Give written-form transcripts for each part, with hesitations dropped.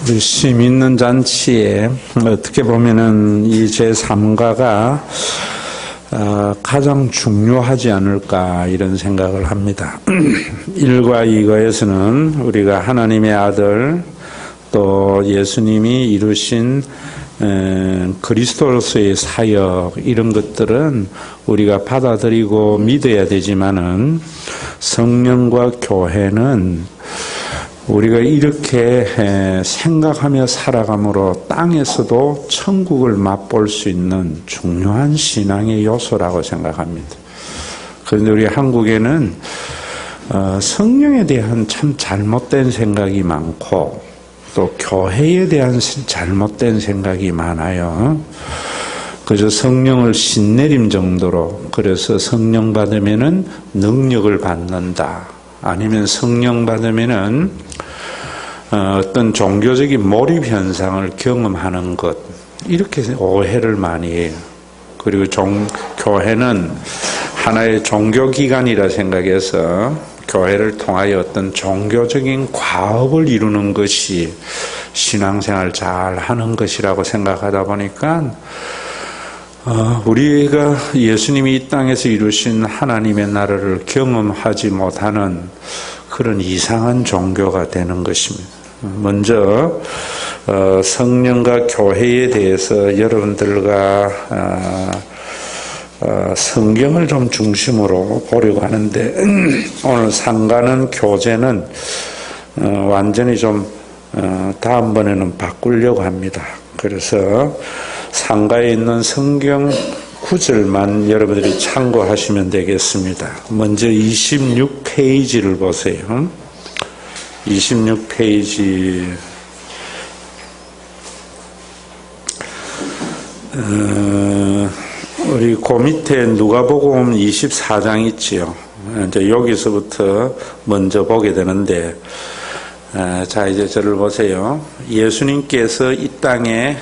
우리 씨 믿는 잔치에 어떻게 보면은 이 제3가가 가장 중요하지 않을까 이런 생각을 합니다. 1과 2가에서는 우리가 하나님의 아들 또 예수님이 이루신 그리스도로서의 사역 이런 것들은 우리가 받아들이고 믿어야 되지만은 성령과 교회는 우리가 이렇게 생각하며 살아감으로 땅에서도 천국을 맛볼 수 있는 중요한 신앙의 요소라고 생각합니다. 그런데 우리 한국에는 성령에 대한 참 잘못된 생각이 많고 또 교회에 대한 잘못된 생각이 많아요. 그래서 성령을 신내림 정도로, 그래서 성령 받으면은 능력을 받는다. 아니면 성령 받으면은 어떤 종교적인 몰입 현상을 경험하는 것, 이렇게 오해를 많이 해요. 그리고 교회는 하나의 종교기관이라 생각해서 교회를 통하여 어떤 종교적인 과업을 이루는 것이 신앙생활 잘 하는 것이라고 생각하다 보니까 우리가 예수님이 이 땅에서 이루신 하나님의 나라를 경험하지 못하는 그런 이상한 종교가 되는 것입니다. 먼저 성령과 교회에 대해서 여러분들과 성경을 좀 중심으로 보려고 하는데 오늘 상가는 교재는 완전히 좀 다음번에는 바꾸려고 합니다. 그래서 상가에 있는 성경 구절만 여러분들이 참고하시면 되겠습니다. 먼저 26페이지를 보세요. 26페이지 우리 그 밑에 누가복음 24장 있지요. 이제 여기서부터 먼저 보게 되는데, 자 이제 저를 보세요. 예수님께서 이 땅에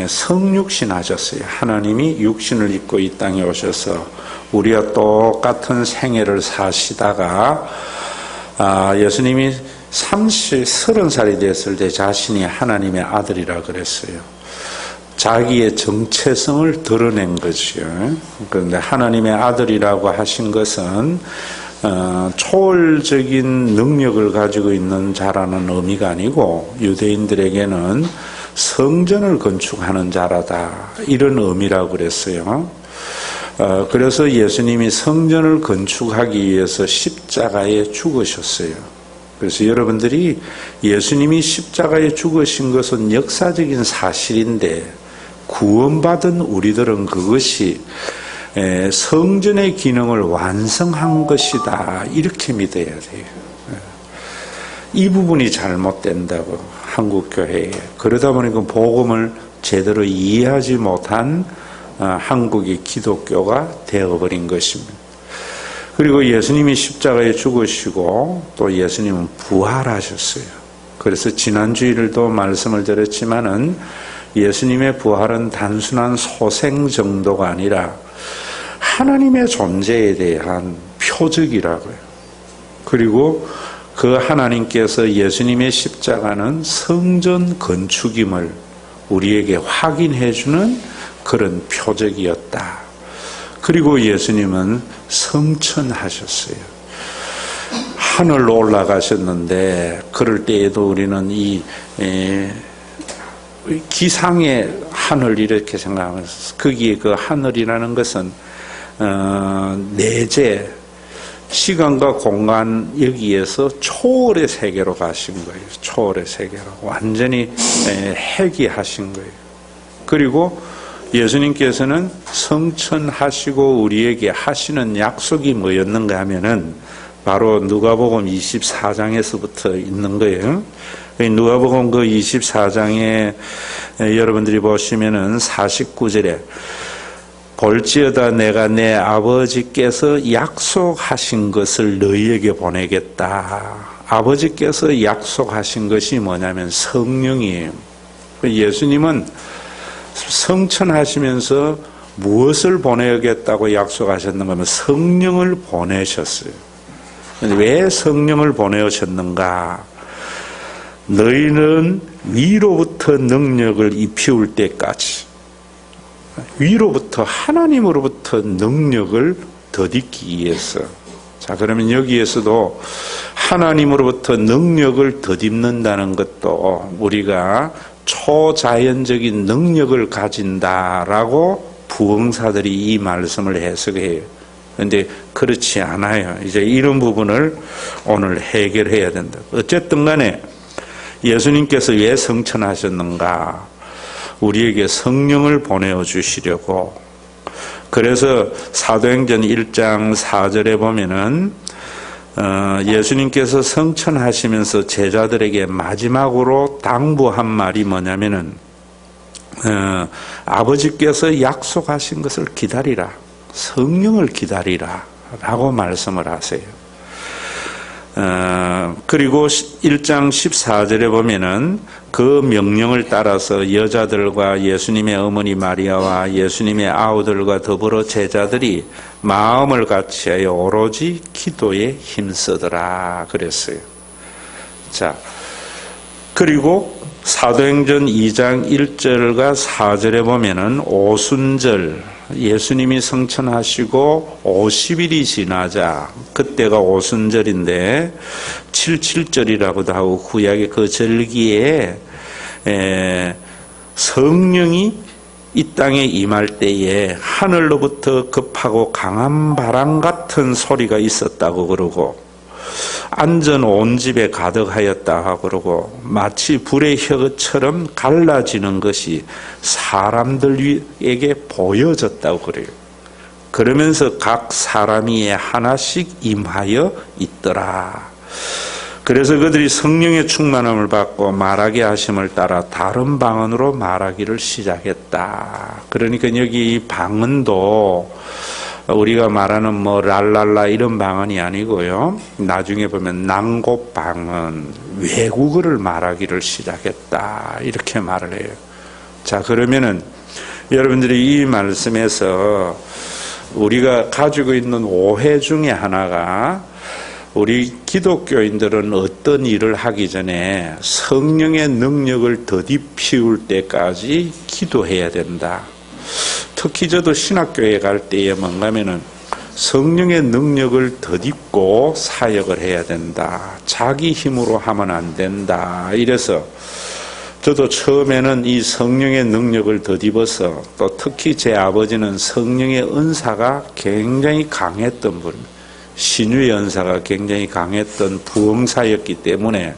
성육신 하셨어요. 하나님이 육신을 입고 이 땅에 오셔서 우리와 똑같은 생애를 사시다가 예수님이 30살이 됐을 때 자신이 하나님의 아들이라 그랬어요. 자기의 정체성을 드러낸 것이요. 그런데 하나님의 아들이라고 하신 것은 초월적인 능력을 가지고 있는 자라는 의미가 아니고 유대인들에게는 성전을 건축하는 자라다 이런 의미라고 그랬어요. 그래서 예수님이 성전을 건축하기 위해서 십자가에 죽으셨어요. 그래서 여러분들이 예수님이 십자가에 죽으신 것은 역사적인 사실인데 구원받은 우리들은 그것이 성전의 기능을 완성한 것이다 이렇게 믿어야 돼요. 이 부분이 잘못된다고 한국교회에. 그러다 보니까 복음을 제대로 이해하지 못한 한국의 기독교가 되어버린 것입니다. 그리고 예수님이 십자가에 죽으시고 또 예수님은 부활하셨어요. 그래서 지난주일도 말씀을 드렸지만은 예수님의 부활은 단순한 소생 정도가 아니라 하나님의 존재에 대한 표적이라고요. 그리고 그 하나님께서 예수님의 십자가는 성전 건축임을 우리에게 확인해주는 그런 표적이었다. 그리고 예수님은 성천하셨어요. 하늘로 올라가셨는데 그럴 때에도 우리는 이 기상의 하늘 이렇게 생각하면서 거기에 그 하늘이라는 것은 내재 시간과 공간 여기에서 초월의 세계로 가신 거예요. 초월의 세계로 완전히 해기하신 거예요. 그리고 예수님께서는 성천하시고 우리에게 하시는 약속이 뭐였는가 하면은 바로 누가복음 24장에서부터 있는 거예요. 누가복음 그 24장에 여러분들이 보시면은 49절에 볼지어다 내가 내 아버지께서 약속하신 것을 너희에게 보내겠다. 아버지께서 약속하신 것이 뭐냐면 성령이에요. 예수님은 성천하시면서 무엇을 보내겠다고 약속하셨는가 하면 성령을 보내셨어요. 왜 성령을 보내셨는가? 너희는 위로부터 능력을 입히울 때까지, 위로부터, 하나님으로부터 능력을 덧입기 위해서. 자, 그러면 여기에서도 하나님으로부터 능력을 덧입는다는 것도 우리가 초자연적인 능력을 가진다라고 부흥사들이 이 말씀을 해석해요. 그런데 그렇지 않아요. 이제 이런 부분을 오늘 해결해야 된다. 어쨌든 간에 예수님께서 왜 성천하셨는가? 우리에게 성령을 보내어 주시려고. 그래서 사도행전 1장 4절에 보면은 예수님께서 성천하시면서 제자들에게 마지막으로 당부한 말이 뭐냐면은 아버지께서 약속하신 것을 기다리라, 성령을 기다리라 라고 말씀을 하세요. 그리고 1장 14절에 보면은 그 명령을 따라서 여자들과 예수님의 어머니 마리아와 예수님의 아우들과 더불어 제자들이 마음을 같이하여 오로지 기도에 힘쓰더라 그랬어요. 자, 그리고 사도행전 2장 1절과 4절에 보면은 오순절, 예수님이 성천하시고 50일이 지나자, 그때가 오순절인데 77절이라고도 하고 구약의 그 절기에 성령이 이 땅에 임할 때에 하늘로부터 급하고 강한 바람 같은 소리가 있었다고 그러고 안전 온 집에 가득하였다 하고 그러고 마치 불의 혀처럼 갈라지는 것이 사람들에게 보여졌다고 그래요. 그러면서 각 사람 위에 하나씩 임하여 있더라. 그래서 그들이 성령의 충만함을 받고 말하게 하심을 따라 다른 방언으로 말하기를 시작했다. 그러니까 여기 이 방언도 우리가 말하는 뭐 랄랄라 이런 방언이 아니고요. 나중에 보면 낭곱 방언, 외국어를 말하기를 시작했다. 이렇게 말을 해요. 자, 그러면은 여러분들이 이 말씀에서 우리가 가지고 있는 오해 중에 하나가 우리 기독교인들은 어떤 일을 하기 전에 성령의 능력을 덧입히울 때까지 기도해야 된다. 특히 저도 신학교에 갈 때에 뭔가면은 성령의 능력을 덧입고 사역을 해야 된다. 자기 힘으로 하면 안 된다. 이래서 저도 처음에는 이 성령의 능력을 덧입어서 또 특히 제 아버지는 성령의 은사가 굉장히 강했던 분, 신유의 은사가 굉장히 강했던 부흥사였기 때문에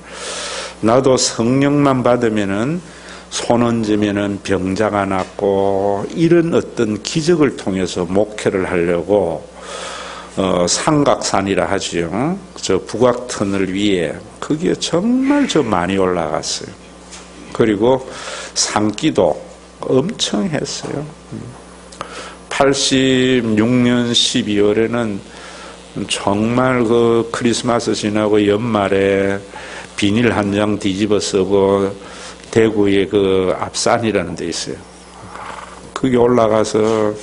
나도 성령만 받으면은 손 얹으면은 병자가 낫고 이런 어떤 기적을 통해서 목회를 하려고 삼각산이라 하죠. 저 북악터널 위에 그게 정말 저 많이 올라갔어요. 그리고 산기도 엄청 했어요. 86년 12월에는 정말 그 크리스마스 지나고 연말에 비닐 한 장 뒤집어 쓰고 대구에 그 앞산이라는 데 있어요. 거기 올라가서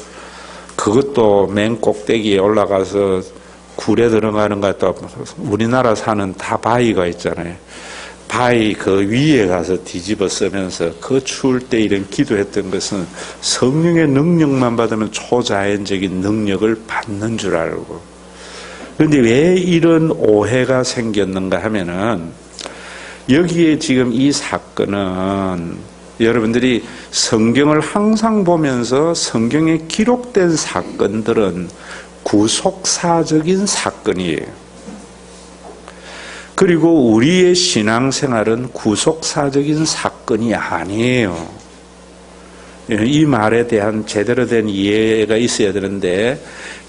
그것도 맨 꼭대기에 올라가서 굴에 들어가는 것 같다. 우리나라 산은 다 바위가 있잖아요. 바위 그 위에 가서 뒤집어 쓰면서 그 추울 때 이런 기도했던 것은 성령의 능력만 받으면 초자연적인 능력을 받는 줄 알고. 그런데 왜 이런 오해가 생겼는가 하면은 여기에 지금 이 사건은 여러분들이 성경을 항상 보면서 성경에 기록된 사건들은 구속사적인 사건이에요. 그리고 우리의 신앙생활은 구속사적인 사건이 아니에요. 이 말에 대한 제대로 된 이해가 있어야 되는데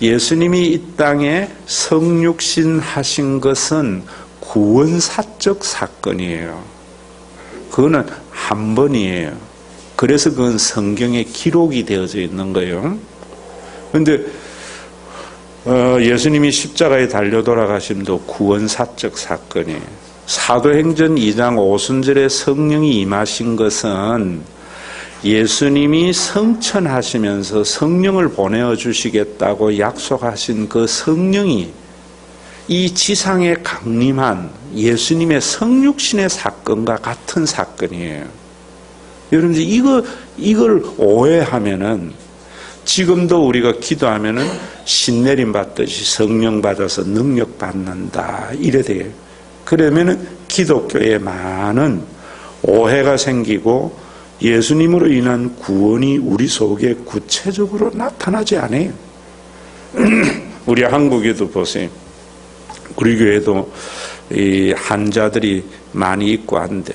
예수님이 이 땅에 성육신 하신 것은 구원사적 사건이에요. 그거는 한 번이에요. 그래서 그건 성경에 기록이 되어져 있는 거예요. 그런데 예수님이 십자가에 달려 돌아가심도 구원사적 사건이에요. 사도행전 2장 오순절에 성령이 임하신 것은 예수님이 성천하시면서 성령을 보내어 주시겠다고 약속하신 그 성령이 이 지상에 강림한 예수님의 성육신의 사건과 같은 사건이에요. 여러분들 이걸 오해하면은 지금도 우리가 기도하면은 신내림 받듯이 성령 받아서 능력 받는다 이래 돼요. 그러면은 기독교에 많은 오해가 생기고 예수님으로 인한 구원이 우리 속에 구체적으로 나타나지 않아요. 우리 한국에도 보세요. 우리 교회도 이 환자들이 많이 있고 한데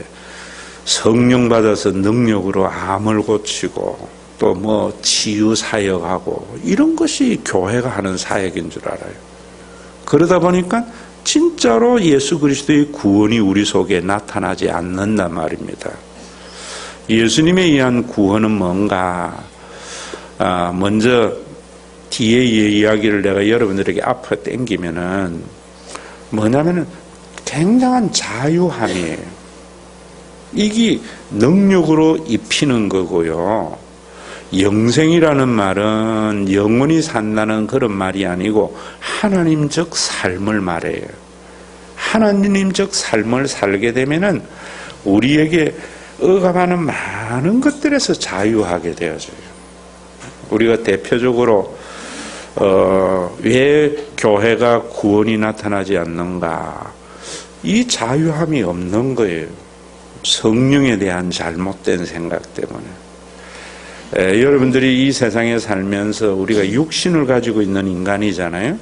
성령 받아서 능력으로 암을 고치고 또 뭐 치유 사역하고 이런 것이 교회가 하는 사역인 줄 알아요. 그러다 보니까 진짜로 예수 그리스도의 구원이 우리 속에 나타나지 않는단 말입니다. 예수님에 의한 구원은 뭔가? 먼저 뒤에 이야기를 내가 여러분들에게 앞으로 당기면은 뭐냐면은 굉장한 자유함이에요. 이게 능력으로 입히는 거고요. 영생이라는 말은 영원히 산다는 그런 말이 아니고 하나님적 삶을 말해요. 하나님적 삶을 살게 되면은 우리에게 억압하는 많은 것들에서 자유하게 되어져요. 우리가 대표적으로 왜 교회가 구원이 나타나지 않는가? 이 자유함이 없는 거예요. 성령에 대한 잘못된 생각 때문에. 여러분들이 이 세상에 살면서 우리가 육신을 가지고 있는 인간이잖아요.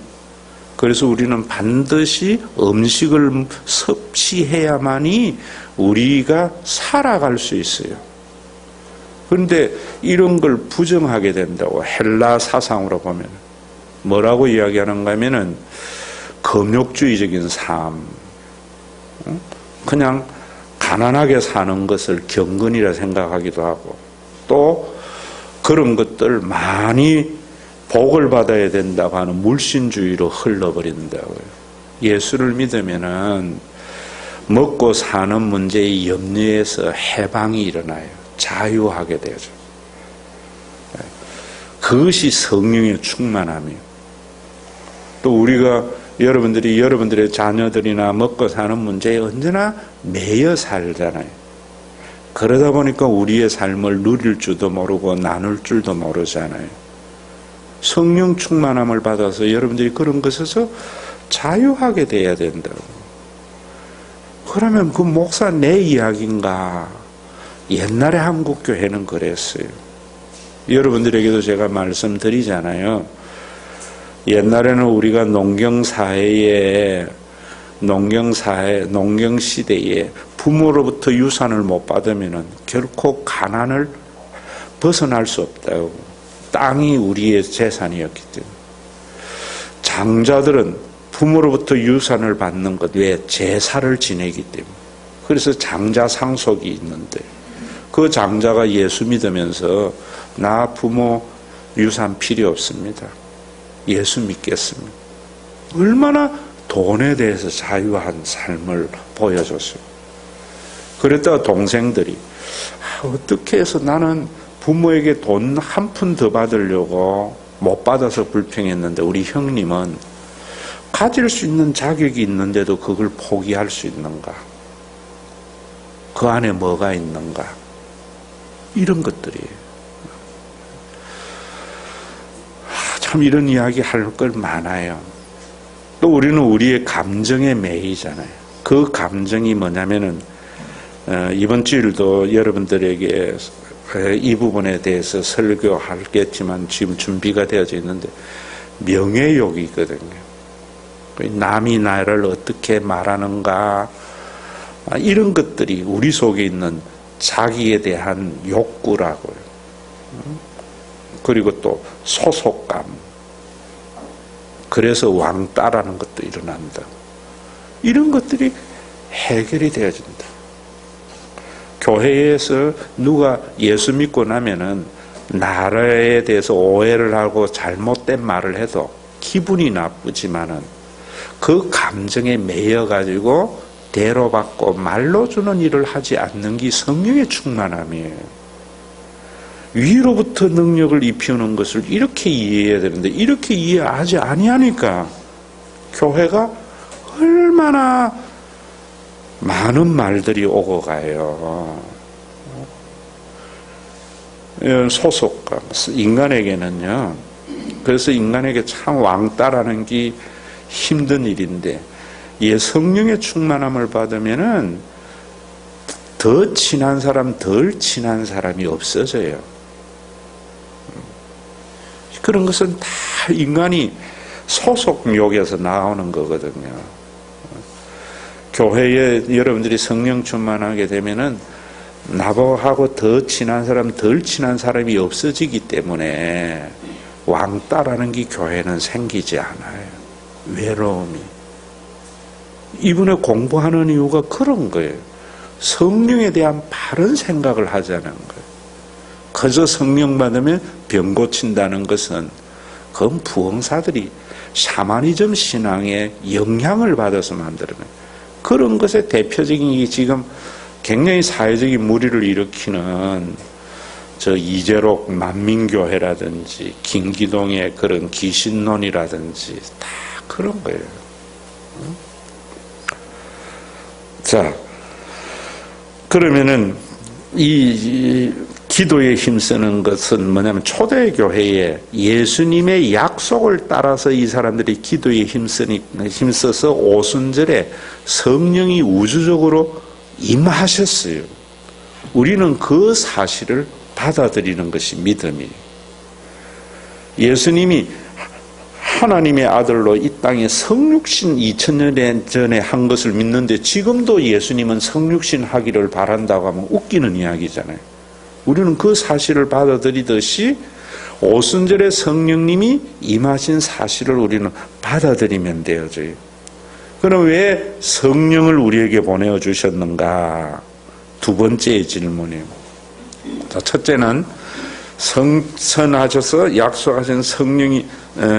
그래서 우리는 반드시 음식을 섭취해야만이 우리가 살아갈 수 있어요. 그런데 이런 걸 부정하게 된다고 헬라 사상으로 보면 뭐라고 이야기하는가 하면은 금욕주의적인 삶, 그냥 가난하게 사는 것을 경건이라 생각하기도 하고 또 그런 것들 많이 복을 받아야 된다고 하는 물신주의로 흘러버린다고요. 예수를 믿으면은 먹고 사는 문제의 염려에서 해방이 일어나요. 자유하게 되죠. 그것이 성령의 충만함이에요. 또 우리가 여러분들이 여러분들의 자녀들이나 먹고 사는 문제에 언제나 매여 살잖아요. 그러다 보니까 우리의 삶을 누릴 줄도 모르고 나눌 줄도 모르잖아요. 성령 충만함을 받아서 여러분들이 그런 것에서 자유하게 돼야 된다고. 그러면 그 목사 내 이야기인가? 옛날에 한국교회는 그랬어요. 여러분들에게도 제가 말씀드리잖아요. 옛날에는 우리가 농경시대에 부모로부터 유산을 못 받으면 결코 가난을 벗어날 수 없다고. 땅이 우리의 재산이었기 때문에. 장자들은 부모로부터 유산을 받는 것 외에 제사를 지내기 때문에. 그래서 장자 상속이 있는데 그 장자가 예수 믿으면서 나 부모 유산 필요 없습니다. 예수 믿겠습니다. 얼마나 돈에 대해서 자유한 삶을 보여줬어요. 그랬다가 동생들이 어떻게 해서 나는 부모에게 돈 한 푼 더 받으려고 못 받아서 불평했는데 우리 형님은 가질 수 있는 자격이 있는데도 그걸 포기할 수 있는가? 그 안에 뭐가 있는가? 이런 것들이에요. 참 이런 이야기 할 걸 많아요. 또 우리는 우리의 감정에 매이잖아요. 그 감정이 뭐냐면은 이번 주일도 여러분들에게 이 부분에 대해서 설교하겠지만 지금 준비가 되어져 있는데 명예욕이 있거든요. 남이 나를 어떻게 말하는가 이런 것들이 우리 속에 있는 자기에 대한 욕구라고요. 그리고 또 소속감. 그래서 왕따라는 것도 일어난다. 이런 것들이 해결이 되어진다. 교회에서 누가 예수 믿고 나면은 나라에 대해서 오해를 하고 잘못된 말을 해도 기분이 나쁘지만은 그 감정에 매여가지고 대로받고 말로 주는 일을 하지 않는 게 성령의 충만함이에요. 위로부터 능력을 입히는 것을 이렇게 이해해야 되는데 이렇게 이해하지 아니하니까 교회가 얼마나 많은 말들이 오고 가요. 소속감, 인간에게는요. 그래서 인간에게 참 왕따라는 게 힘든 일인데, 성령의 충만함을 받으면은 더 친한 사람, 덜 친한 사람이 없어져요. 그런 것은 다 인간이 소속욕에서 나오는 거거든요. 교회에 여러분들이 성령 충만하게 되면은 나하고 더 친한 사람, 덜 친한 사람이 없어지기 때문에 왕따라는 게 교회는 생기지 않아요. 외로움이. 이번에 공부하는 이유가 그런 거예요. 성령에 대한 바른 생각을 하자는 거예요. 그저 성령 받으면 병 고친다는 것은 그건 부흥사들이 샤머니즘 신앙에 영향을 받아서 만드는 거예요. 그런 것의 대표적인 게 지금 굉장히 사회적인 무리를 일으키는 이재록 만민교회라든지 김기동의 그런 귀신론이라든지 다 그런 거예요. 자, 그러면은 이 기도에 힘쓰는 것은 뭐냐면 초대교회에 예수님의 약속을 따라서 이 사람들이 기도에 힘써서 오순절에 성령이 우주적으로 임하셨어요. 우리는 그 사실을 받아들이는 것이 믿음이에요. 예수님이 하나님의 아들로 이 땅에 성육신 2000년 전에 한 것을 믿는데 지금도 예수님은 성육신 하기를 바란다고 하면 웃기는 이야기잖아요. 우리는 그 사실을 받아들이듯이 오순절에 성령님이 임하신 사실을 우리는 받아들이면 되어져요. 그럼 왜 성령을 우리에게 보내주셨는가? 두 번째 질문이에요. 자, 첫째는 선하셔서 약속하신 성령이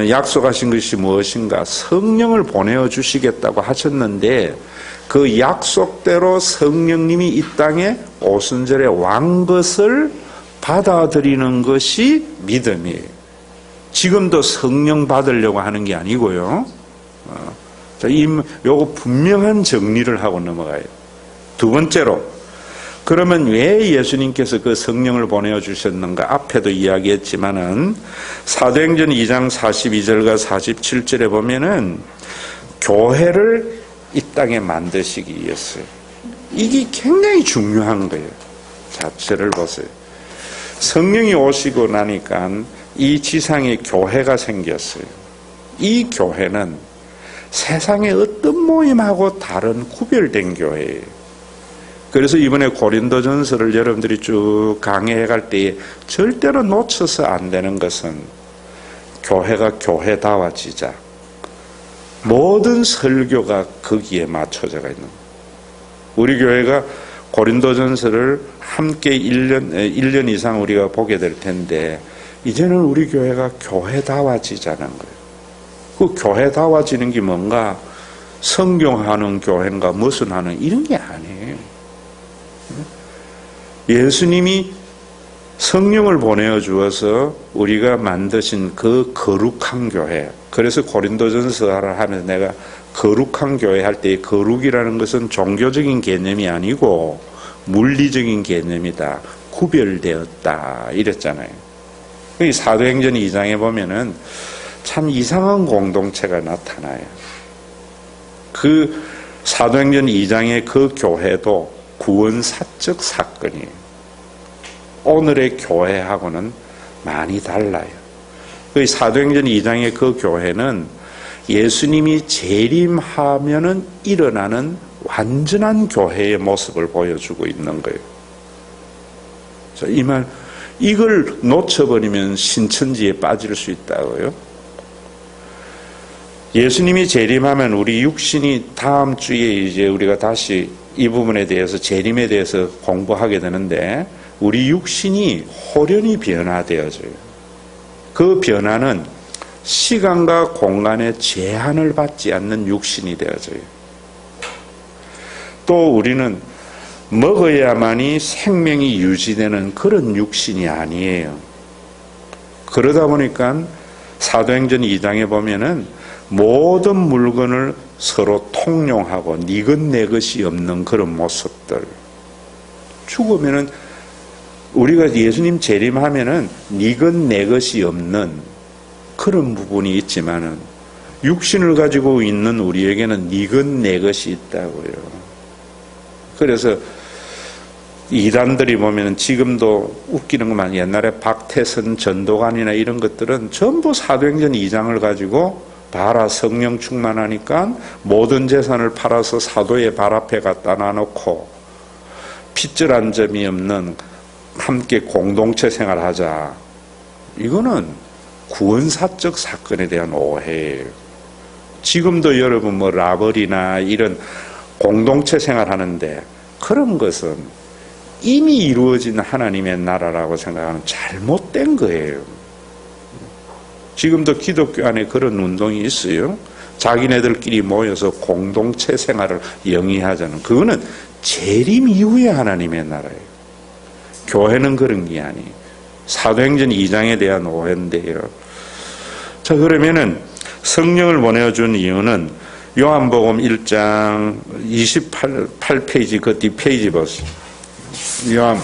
약속하신 것이 무엇인가? 성령을 보내주시겠다고 하셨는데 그 약속대로 성령님이 이 땅에 오순절에 왕 것을 받아들이는 것이 믿음이에요. 지금도 성령 받으려고 하는 게 아니고요. 요거 분명한 정리를 하고 넘어가요. 두 번째로, 그러면 왜 예수님께서 그 성령을 보내주셨는가? 앞에도 이야기했지만은 사도행전 2장 42절과 47절에 보면은 교회를 이 땅에 만드시기 위해서요. 이게 굉장히 중요한 거예요. 자체를 보세요. 성령이 오시고 나니까 이 지상에 교회가 생겼어요. 이 교회는 세상의 어떤 모임하고 다른 구별된 교회예요. 그래서 이번에 고린도전서를 여러분들이 쭉 강해해 갈 때에 절대로 놓쳐서 안 되는 것은 교회가 교회다워지자. 모든 설교가 거기에 맞춰져 있는 거예요. 우리 교회가 고린도전서를 함께 1년 이상 우리가 보게 될 텐데 이제는 우리 교회가 교회다워지자는 거예요. 그 교회다워지는 게 뭔가 성경하는 교회인가 무슨 하는 이런 게 아니에요. 예수님이 성령을 보내어 주어서 우리가 만드신 그 거룩한 교회. 그래서 고린도전서를 하면서 내가 거룩한 교회 할 때 거룩이라는 것은 종교적인 개념이 아니고 물리적인 개념이다. 구별되었다. 이랬잖아요. 이 사도행전 2장에 보면은 참 이상한 공동체가 나타나요. 그 사도행전 2장의 그 교회도 구원사적 사건이에요. 오늘의 교회하고는 많이 달라요. 그 사도행전 2장의 그 교회는 예수님이 재림하면은 일어나는 완전한 교회의 모습을 보여주고 있는 거예요. 이 말, 이걸 놓쳐버리면 신천지에 빠질 수 있다고요. 예수님이 재림하면 우리 육신이 다음 주에 이제 우리가 다시 이 부분에 대해서 재림에 대해서 공부하게 되는데 우리 육신이 호련히 변화되어져요. 그 변화는 시간과 공간의 제한을 받지 않는 육신이 되어져요. 또 우리는 먹어야만이 생명이 유지되는 그런 육신이 아니에요. 그러다 보니까 사도행전 2장에 보면은 모든 물건을 서로 통용하고 네 것 내 것이 없는 그런 모습들. 죽으면은 우리가 예수님 재림하면은 네 것 내 것이 없는 그런 부분이 있지만은 육신을 가지고 있는 우리에게는 네 것 내 것이 있다고요. 그래서 이단들이 보면은 지금도 웃기는 것만, 옛날에 박태선 전도관이나 이런 것들은 전부 사도행전 2장을 가지고 봐라, 성령 충만하니까 모든 재산을 팔아서 사도의 발 앞에 갖다 놔놓고 핏줄한 점이 없는 함께 공동체 생활하자. 이거는 구원사적 사건에 대한 오해예요. 지금도 여러분 뭐 라벌이나 이런 공동체 생활하는데 그런 것은 이미 이루어진 하나님의 나라라고 생각하는 잘못된 거예요. 지금도 기독교 안에 그런 운동이 있어요. 자기네들끼리 모여서 공동체 생활을 영위하자는, 그거는 재림 이후의 하나님의 나라예요. 교회는 그런 게 아니에요. 사도행전 2장에 대한 오해인데요. 자, 그러면은 성령을 보내준 이유는 요한복음 1장 28페이지 그 뒤 페이지 보세요. 요한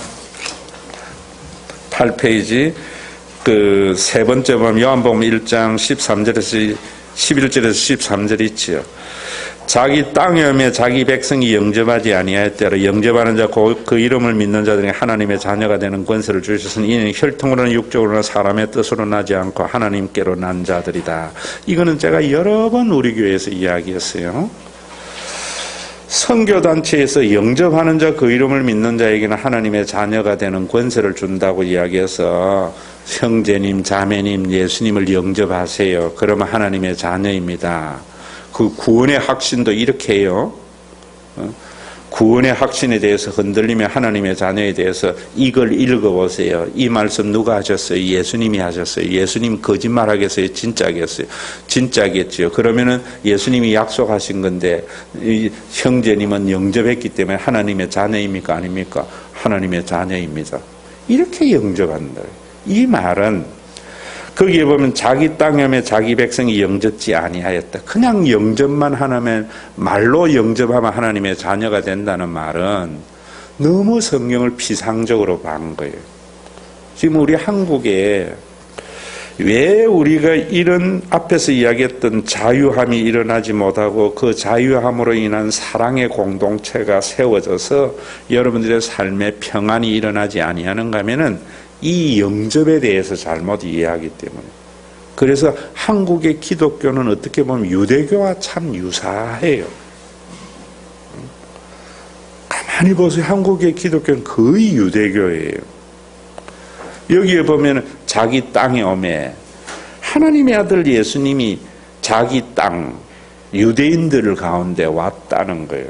8페이지 그 세 번째 보면 요한복음 1장 13절에서 11절에서 13절 있지요. 자기 땅에 오매 자기 백성이 영접하지 아니하였더라. 영접하는 자 그 이름을 믿는 자들이 하나님의 자녀가 되는 권세를 주셨으니 이는 혈통으로나 육적으로나 사람의 뜻으로 나지 않고 하나님께로 난 자들이다. 이거는 제가 여러 번 우리 교회에서 이야기했어요. 선교단체에서 영접하는 자 그 이름을 믿는 자에게는 하나님의 자녀가 되는 권세를 준다고 이야기해서 형제님, 자매님, 예수님을 영접하세요. 그러면 하나님의 자녀입니다. 그 구원의 확신도 이렇게 해요. 구원의 확신에 대해서 흔들리면 하나님의 자녀에 대해서 이걸 읽어보세요. 이 말씀 누가 하셨어요? 예수님이 하셨어요. 예수님 거짓말하겠어요? 진짜겠어요? 진짜겠죠. 그러면은 예수님이 약속하신 건데 이 형제님은 영접했기 때문에 하나님의 자녀입니까? 아닙니까? 하나님의 자녀입니다. 이렇게 영접한다. 이 말은 거기에 보면 자기 땅에 자기 백성이 영접지 아니하였다. 그냥 영접만 하면, 말로 영접하면 하나님의 자녀가 된다는 말은 너무 성경을 피상적으로 본 거예요. 지금 우리 한국에 왜 우리가 이런 앞에서 이야기했던 자유함이 일어나지 못하고 그 자유함으로 인한 사랑의 공동체가 세워져서 여러분들의 삶에 평안이 일어나지 아니하는가 하면은 이 영접에 대해서 잘못 이해하기 때문에. 그래서 한국의 기독교는 어떻게 보면 유대교와 참 유사해요. 가만히 보세요. 한국의 기독교는 거의 유대교예요. 여기에 보면 자기 땅에 오매 하나님의 아들 예수님이 자기 땅 유대인들 가운데 왔다는 거예요.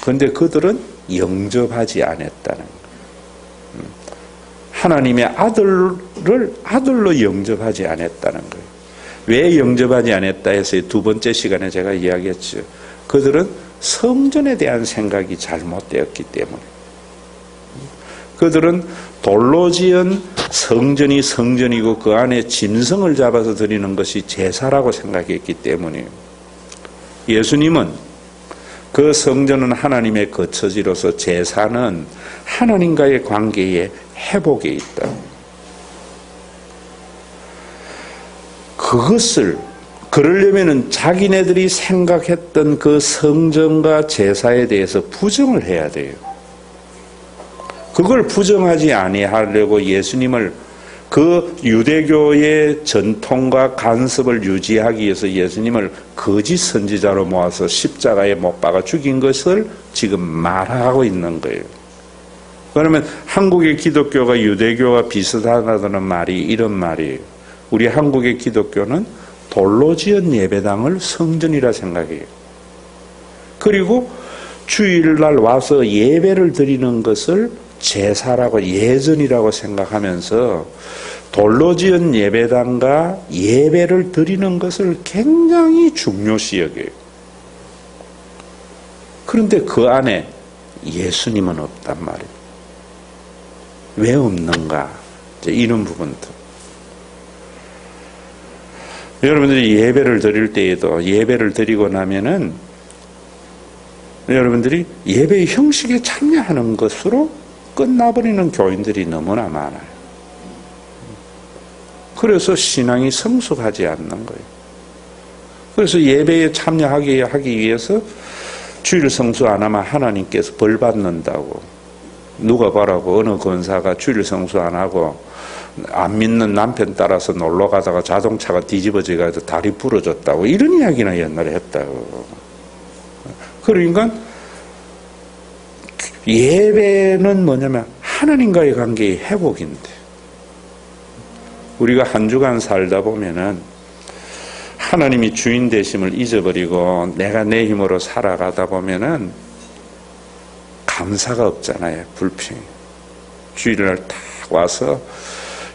그런데 그들은 영접하지 않았다는 거예요. 하나님의 아들을 아들로 영접하지 않았다는 거예요. 왜 영접하지 않았다 해서 두 번째 시간에 제가 이야기했죠. 그들은 성전에 대한 생각이 잘못되었기 때문에. 그들은 돌로 지은 성전이 성전이고 그 안에 짐승을 잡아서 드리는 것이 제사라고 생각했기 때문에. 예수님은 그 성전은 하나님의 거처지로서 제사는 하나님과의 관계에 회복에 있다. 그것을 그러려면은 자기네들이 생각했던 그 성전과 제사에 대해서 부정을 해야 돼요. 그걸 부정하지 아니하려고 예수님을 그 유대교의 전통과 간섭을 유지하기 위해서 예수님을 거짓 선지자로 모아서 십자가에 못 박아 죽인 것을 지금 말하고 있는 거예요. 그러면 한국의 기독교가 유대교와 비슷하다는 말이 이런 말이에요. 우리 한국의 기독교는 돌로 지은 예배당을 성전이라 생각해요. 그리고 주일날 와서 예배를 드리는 것을 제사라고 예전이라고 생각하면서 돌로 지은 예배당과 예배를 드리는 것을 굉장히 중요시 여겨요. 그런데 그 안에 예수님은 없단 말이에요. 왜 없는가? 이런 부분도. 여러분들이 예배를 드릴 때에도 예배를 드리고 나면은 여러분들이 예배의 형식에 참여하는 것으로 끝나버리는 교인들이 너무나 많아요. 그래서 신앙이 성숙하지 않는 거예요. 그래서 예배에 참여하기 위해서 주일 성수 안 하면 하나님께서 벌 받는다고. 누가 봐라고 어느 권사가 주일 성수 안 하고 안 믿는 남편 따라서 놀러 가다가 자동차가 뒤집어져가지고 다리 부러졌다고 이런 이야기나 옛날에 했다고. 그러니까 예배는 뭐냐면 하나님과의 관계의 회복인데 우리가 한 주간 살다 보면은 하나님이 주인 되심을 잊어버리고 내가 내 힘으로 살아가다 보면은 감사가 없잖아요. 불평이. 주일날 딱 와서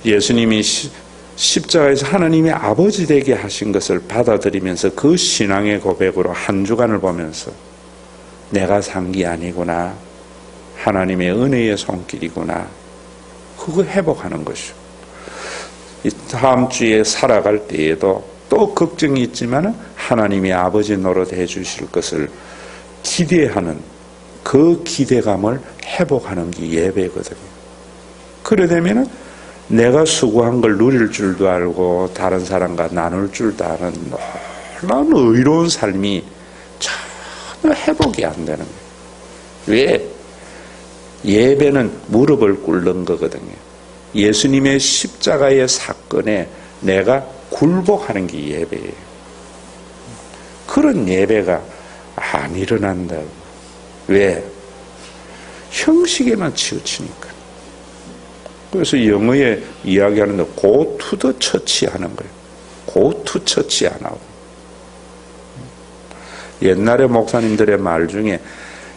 예수님이 십자가에서 하나님의 아버지 되게 하신 것을 받아들이면서 그 신앙의 고백으로 한 주간을 보면서 내가 산 게 아니구나. 하나님의 은혜의 손길이구나. 그거 회복하는 것이요. 다음 주에 살아갈 때에도 또 걱정이 있지만 하나님이 아버지 노릇해 주실 것을 기대하는 그 기대감을 회복하는 게 예배거든요. 그래 되면 내가 수고한 걸 누릴 줄도 알고 다른 사람과 나눌 줄도 아는 놀라운 의로운 삶이 전혀 회복이 안 되는 거예요. 왜? 예배는 무릎을 꿇는 거거든요. 예수님의 십자가의 사건에 내가 굴복하는 게 예배예요. 그런 예배가 안 일어난다고. 왜? 형식에만 치우치니까. 그래서 영어에 이야기하는데 go to the church 하는 거예요. go to church 안 하고. 옛날에 목사님들의 말 중에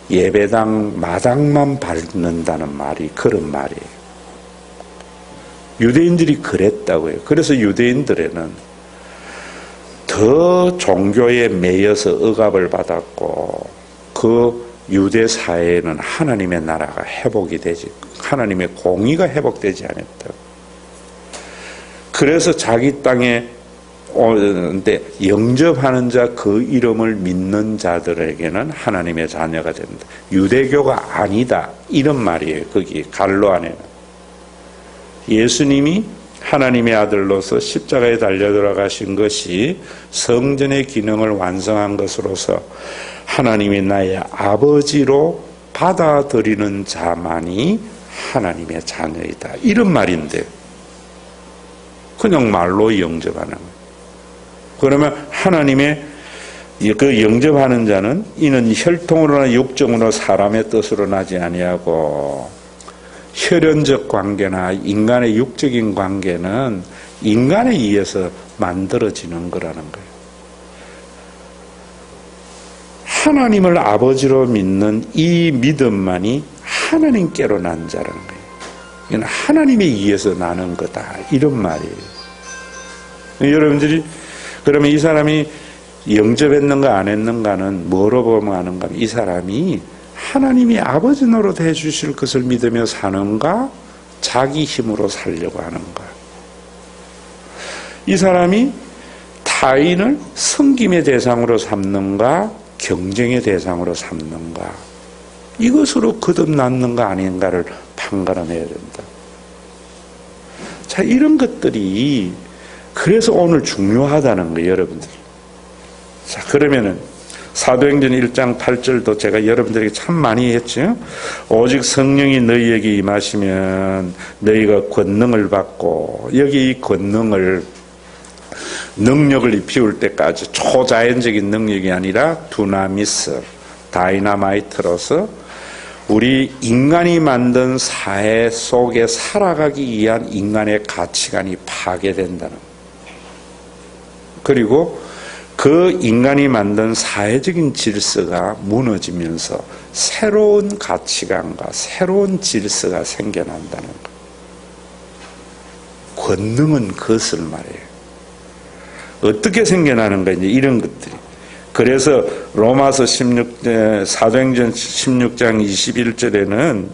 예배당 마당만 밟는다는 말이 그런 말이에요. 유대인들이 그랬다고요. 그래서 유대인들에는 더 종교에 매여서 억압을 받았고 그 유대 사회에는 하나님의 나라가 회복이 되지, 하나님의 공의가 회복되지 않았다고. 그래서 자기 땅에 오는데 영접하는 자 그 이름을 믿는 자들에게는 하나님의 자녀가 된다. 유대교가 아니다. 이런 말이에요. 거기 갈로 안에는. 예수님이 하나님의 아들로서 십자가에 달려 들어가신 것이 성전의 기능을 완성한 것으로서 하나님이 나의 아버지로 받아들이는 자만이 하나님의 자녀이다. 이런 말인데 그냥 말로 영접하는 거예요. 그러면 하나님의 그 영접하는 자는 이는 혈통으로나 육정으로 사람의 뜻으로 나지 아니하고 혈연적 관계나 인간의 육적인 관계는 인간에 의해서 만들어지는 거라는 거예요. 하나님을 아버지로 믿는 이 믿음만이 하나님께로 난 자라는 거예요. 이건 하나님에 의해서 나는 거다. 이런 말이에요. 여러분들이 그러면 이 사람이 영접했는가 안 했는가는 뭐로 보면 아는가? 이 사람이 하나님이 아버지 노릇 해주실 것을 믿으며 사는가? 자기 힘으로 살려고 하는가? 이 사람이 타인을 섬김의 대상으로 삼는가? 경쟁의 대상으로 삼는가? 이것으로 거듭났는가 아닌가를 판가름해야 된다. 자, 이런 것들이 그래서 오늘 중요하다는 거예요, 여러분들. 자, 그러면은 사도행전 1장 8절도 제가 여러분들에게 참 많이 했죠. 오직 성령이 너희에게 임하시면 너희가 권능을 받고, 여기 이 권능을 능력을 입히울 때까지 초자연적인 능력이 아니라 두나미스, 다이나마이트로서 우리 인간이 만든 사회 속에 살아가기 위한 인간의 가치관이 파괴된다는 거예요. 그리고 그 인간이 만든 사회적인 질서가 무너지면서 새로운 가치관과 새로운 질서가 생겨난다는 것. 권능은 그것을 말해요. 어떻게 생겨나는가, 이제 이런 것들이. 그래서 로마서 사도행전 16장 21절에는,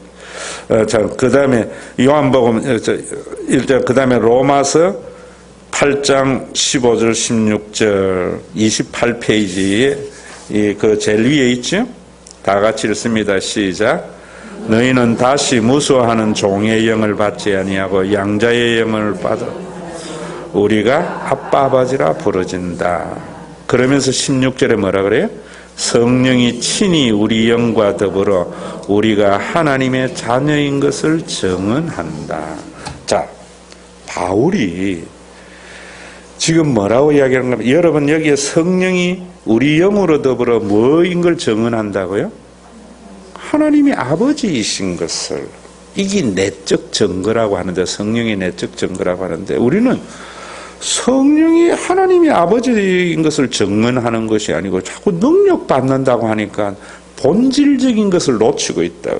그 다음에 요한복음 1장, 그 다음에 로마서 8장 15절 16절 28페이지에 그 제일 위에 있죠? 다 같이 읽습니다. 시작. 너희는 다시 무수하는 종의 영을 받지 아니하고 양자의 영을 받아 우리가 아빠 아버지라 부르진다. 그러면서 16절에 뭐라 그래요? 성령이 친히 우리 영과 더불어 우리가 하나님의 자녀인 것을 증언한다. 자, 바울이 지금 뭐라고 이야기하는가? 여러분, 여기에 성령이 우리 영으로 더불어 뭐인 걸 증언한다고요? 하나님이 아버지이신 것을. 이게 내적 증거라고 하는데, 성령의 내적 증거라고 하는데, 우리는 성령이 하나님이 아버지인 것을 증언하는 것이 아니고 자꾸 능력 받는다고 하니까 본질적인 것을 놓치고 있다.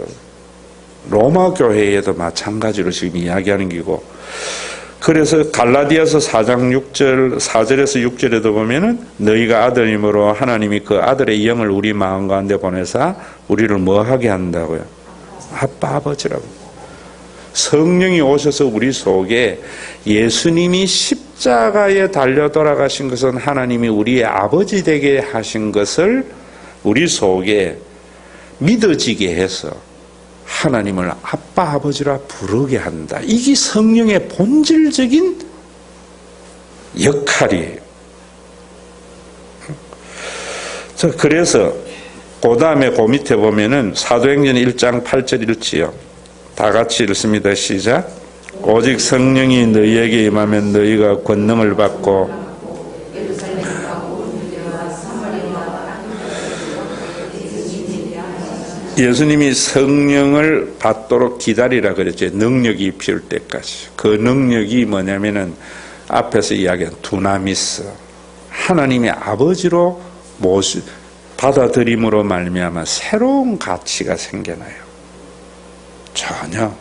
로마 교회에도 마찬가지로 지금 이야기하는 기고, 그래서 갈라디아서 4장 6절, 4절에서 6절에도 보면은 너희가 아들이므로 하나님이 그 아들의 영을 우리 마음 가운데 보내사 우리를 뭐 하게 한다고요? 아빠 아버지라고. 성령이 오셔서 우리 속에 예수님이 십자가에 달려 돌아가신 것은 하나님이 우리의 아버지 되게 하신 것을 우리 속에 믿어지게 해서 하나님을 아빠 아버지라 부르게 한다. 이게 성령의 본질적인 역할이에요. 자, 그래서 그 다음에 그 밑에 보면은 사도행전 1장 8절 읽지요. 다 같이 읽습니다. 시작. 오직 성령이 너희에게 임하면 너희가 권능을 받고 예수님이 성령을 받도록 기다리라 그랬죠. 능력이 입힐 때까지. 그 능력이 뭐냐면은 앞에서 이야기한 두나미스, 하나님의 아버지로 받아들임으로 말미암아 새로운 가치가 생겨나요. 전혀.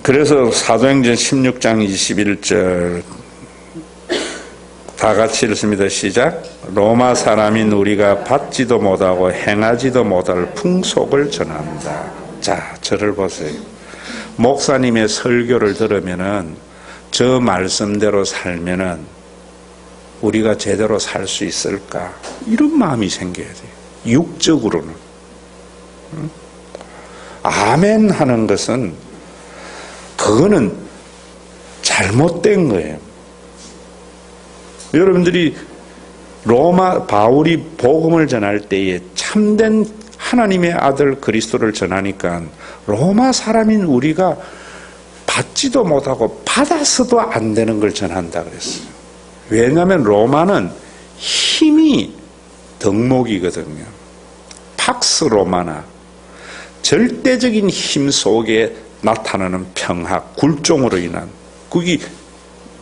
그래서 사도행전 16장 21절 다 같이 읽습니다. 시작. 로마 사람인 우리가 받지도 못하고 행하지도 못할 풍속을 전한다. 자, 저를 보세요. 목사님의 설교를 들으면은 저 말씀대로 살면은 우리가 제대로 살 수 있을까? 이런 마음이 생겨야 돼요. 육적으로는. 아멘 하는 것은 그거는 잘못된 거예요. 여러분들이 바울이 복음을 전할 때에 참된 하나님의 아들 그리스도를 전하니까 로마 사람인 우리가 받지도 못하고 받아서도 안 되는 걸 전한다 그랬어요. 왜냐하면 로마는 힘이 덕목이거든요. 팍스 로마나 절대적인 힘 속에 나타나는 평학, 굴종으로 인한 그게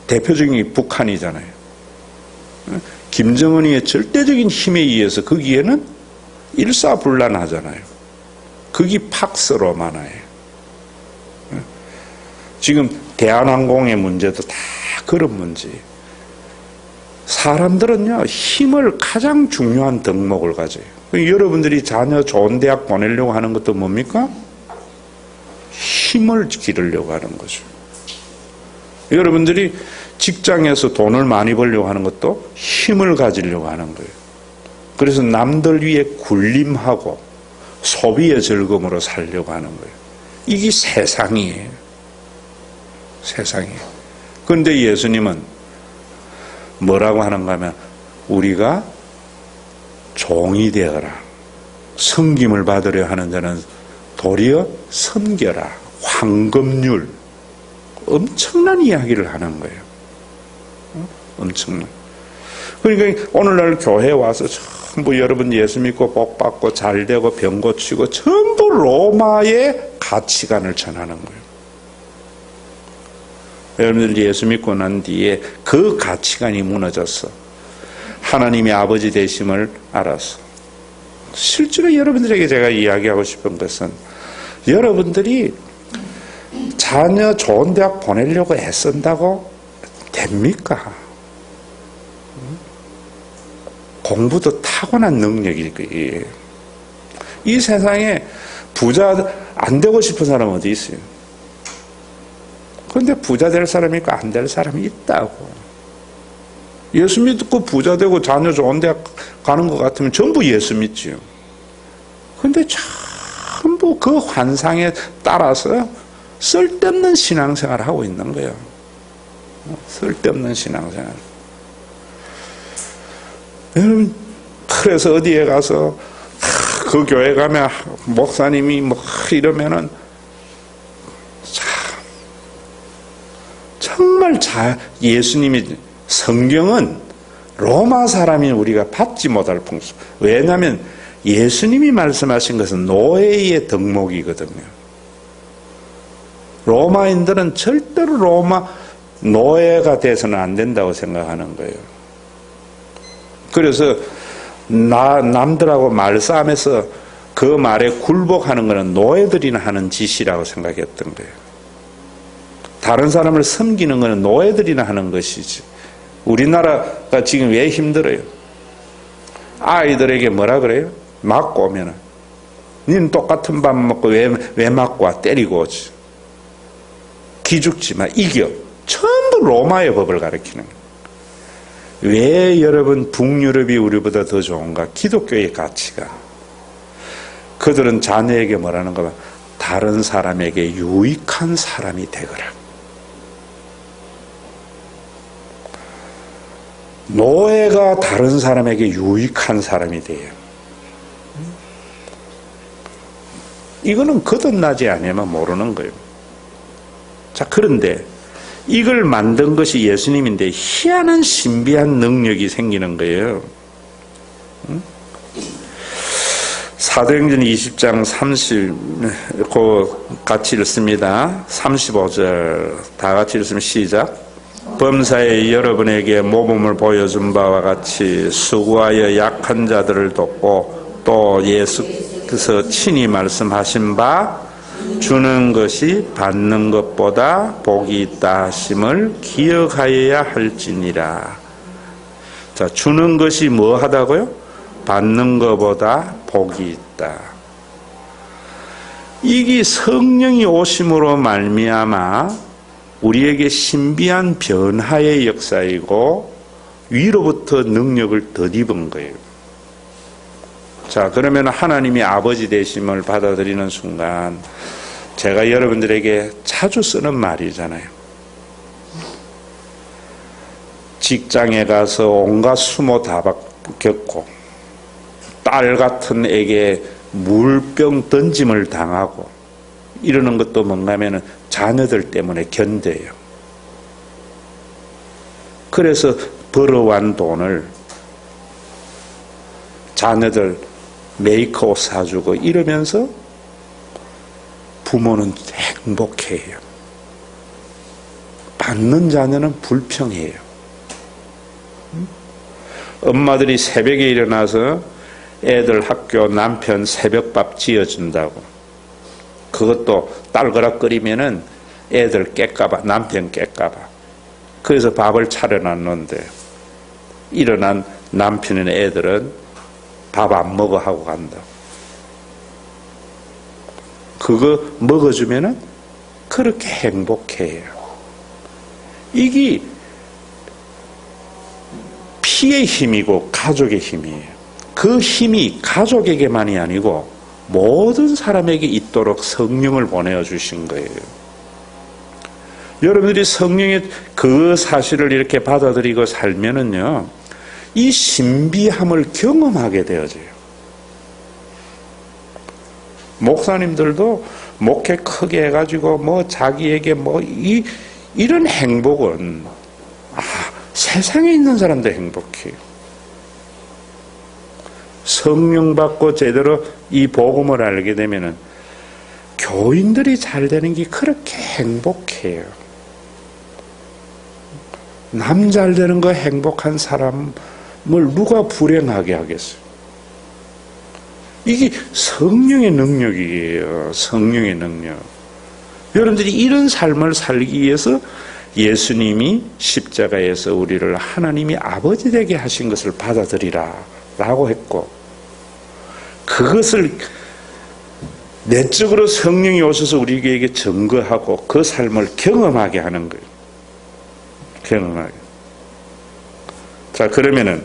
대표적인 게 북한이잖아요. 김정은이의 절대적인 힘에 의해서 거기에는 일사불란하잖아요. 그게 팍스 로마나예요. 지금 대한항공의 문제도 다 그런 문제예요. 사람들은요, 힘을 가장 중요한 덕목을 가져요. 여러분들이 자녀 좋은 대학 보내려고 하는 것도 뭡니까? 힘을 기르려고 하는 거죠. 여러분들이 직장에서 돈을 많이 벌려고 하는 것도 힘을 가지려고 하는 거예요. 그래서 남들 위에 군림하고 소비의 즐거움으로 살려고 하는 거예요. 이게 세상이에요. 세상이에요. 그런데 예수님은 뭐라고 하는가 하면 우리가 종이 되어라. 섬김을 받으려 하는 자는 도리어 섬겨라. 황금률. 엄청난 이야기를 하는 거예요. 엄청난. 그러니까 오늘날 교회에 와서 전부 여러분 예수 믿고 복 받고 잘 되고 병 고치고 전부 로마의 가치관을 전하는 거예요. 여러분들 예수 믿고 난 뒤에 그 가치관이 무너졌어. 하나님의 아버지 되심을 알아서. 실제로 여러분들에게 제가 이야기하고 싶은 것은 여러분들이 자녀 좋은 대학 보내려고 애쓴다고 됩니까? 공부도 타고난 능력일 거예요. 이 세상에 안 되고 싶은 사람 어디 있어요? 그런데 부자 될 사람이 있고 안 될 사람이 있다고. 예수 믿고 부자 되고 자녀 좋은 대학 가는 것 같으면 전부 예수 믿지요. 그런데 전부 그 환상에 따라서 쓸데없는 신앙생활을 하고 있는 거예요. 쓸데없는 신앙생활. 여러분, 그래서 어디에 가서 그 교회 가면 목사님이 뭐 이러면은 정말 예수님이 성경은 로마 사람인 우리가 받지 못할 풍수. 왜냐하면 예수님이 말씀하신 것은 노예의 덕목이거든요. 로마인들은 절대로 로마 노예가 돼서는 안 된다고 생각하는 거예요. 그래서 남들하고 말싸움에서 그 말에 굴복하는 것은 노예들이나 하는 짓이라고 생각했던 거예요. 다른 사람을 섬기는 것은 노예들이나 하는 것이지. 우리나라가 지금 왜 힘들어요? 아이들에게 뭐라 그래요? 맞고 오면은 니는 똑같은 밥 먹고 왜 맞고 와? 때리고 오지. 기죽지 마. 이겨. 전부 로마의 법을 가르치는 거예요. 왜 여러분 북유럽이 우리보다 더 좋은가? 기독교의 가치가. 그들은 자녀에게 뭐라는 거야? 다른 사람에게 유익한 사람이 되거라. 노예가 다른 사람에게 유익한 사람이 돼요. 이거는 거듭나지 않으면 모르는 거예요. 자, 그런데 이걸 만든 것이 예수님인데 희한한 신비한 능력이 생기는 거예요. 사도행전 20장 30, 같이 읽습니다. 35절 다 같이 읽으면 시작. 범사에 여러분에게 모범을 보여준 바와 같이 수고하여 약한 자들을 돕고 또 예수께서 친히 말씀하신 바 주는 것이 받는 것보다 복이 있다 하심을 기억하여야 할지니라. 자, 주는 것이 뭐 하다고요? 받는 것보다 복이 있다. 이게 성령이 오심으로 말미암아 우리에게 신비한 변화의 역사이고 위로부터 능력을 덧입은 거예요. 자, 그러면 하나님이 아버지 되심을 받아들이는 순간 제가 여러분들에게 자주 쓰는 말이잖아요. 직장에 가서 온갖 수모 다 겪고 딸 같은 애에게 물병 던짐을 당하고 이러는 것도 뭔가 하면은 자녀들 때문에 견뎌요. 그래서 벌어온 돈을 자녀들 메이크업 사주고 이러면서 부모는 행복해요. 받는 자녀는 불평해요. 엄마들이 새벽에 일어나서 애들 학교 남편 새벽밥 지어준다고. 그것도 딸그락거리면은 애들 깰까봐, 남편 깰까봐. 그래서 밥을 차려놨는데 일어난 남편이나 애들은 밥 안 먹어 하고 간다고. 그거 먹어주면은 그렇게 행복해요. 이게 피의 힘이고 가족의 힘이에요. 그 힘이 가족에게만이 아니고 모든 사람에게 있도록 성령을 보내어 주신 거예요. 여러분들이 성령의 그 사실을 이렇게 받아들이고 살면은요, 이 신비함을 경험하게 되어져요. 목사님들도 목회 크게 해가지고 뭐 자기에게 뭐 이런 행복은 세상에 있는 사람도 행복해요. 성령 받고 제대로 이 복음을 알게 되면은 교인들이 잘 되는 게 그렇게 행복해요. 남 잘 되는 거 행복한 사람을 누가 불행하게 하겠어요? 이게 성령의 능력이에요. 성령의 능력. 여러분들이 이런 삶을 살기 위해서 예수님이 십자가에서 우리를 하나님이 아버지 되게 하신 것을 받아들이라 라고 했고, 그것을 내적으로 성령이 오셔서 우리에게 증거하고 그 삶을 경험하게 하는 거예요. 경험하게. 자, 그러면은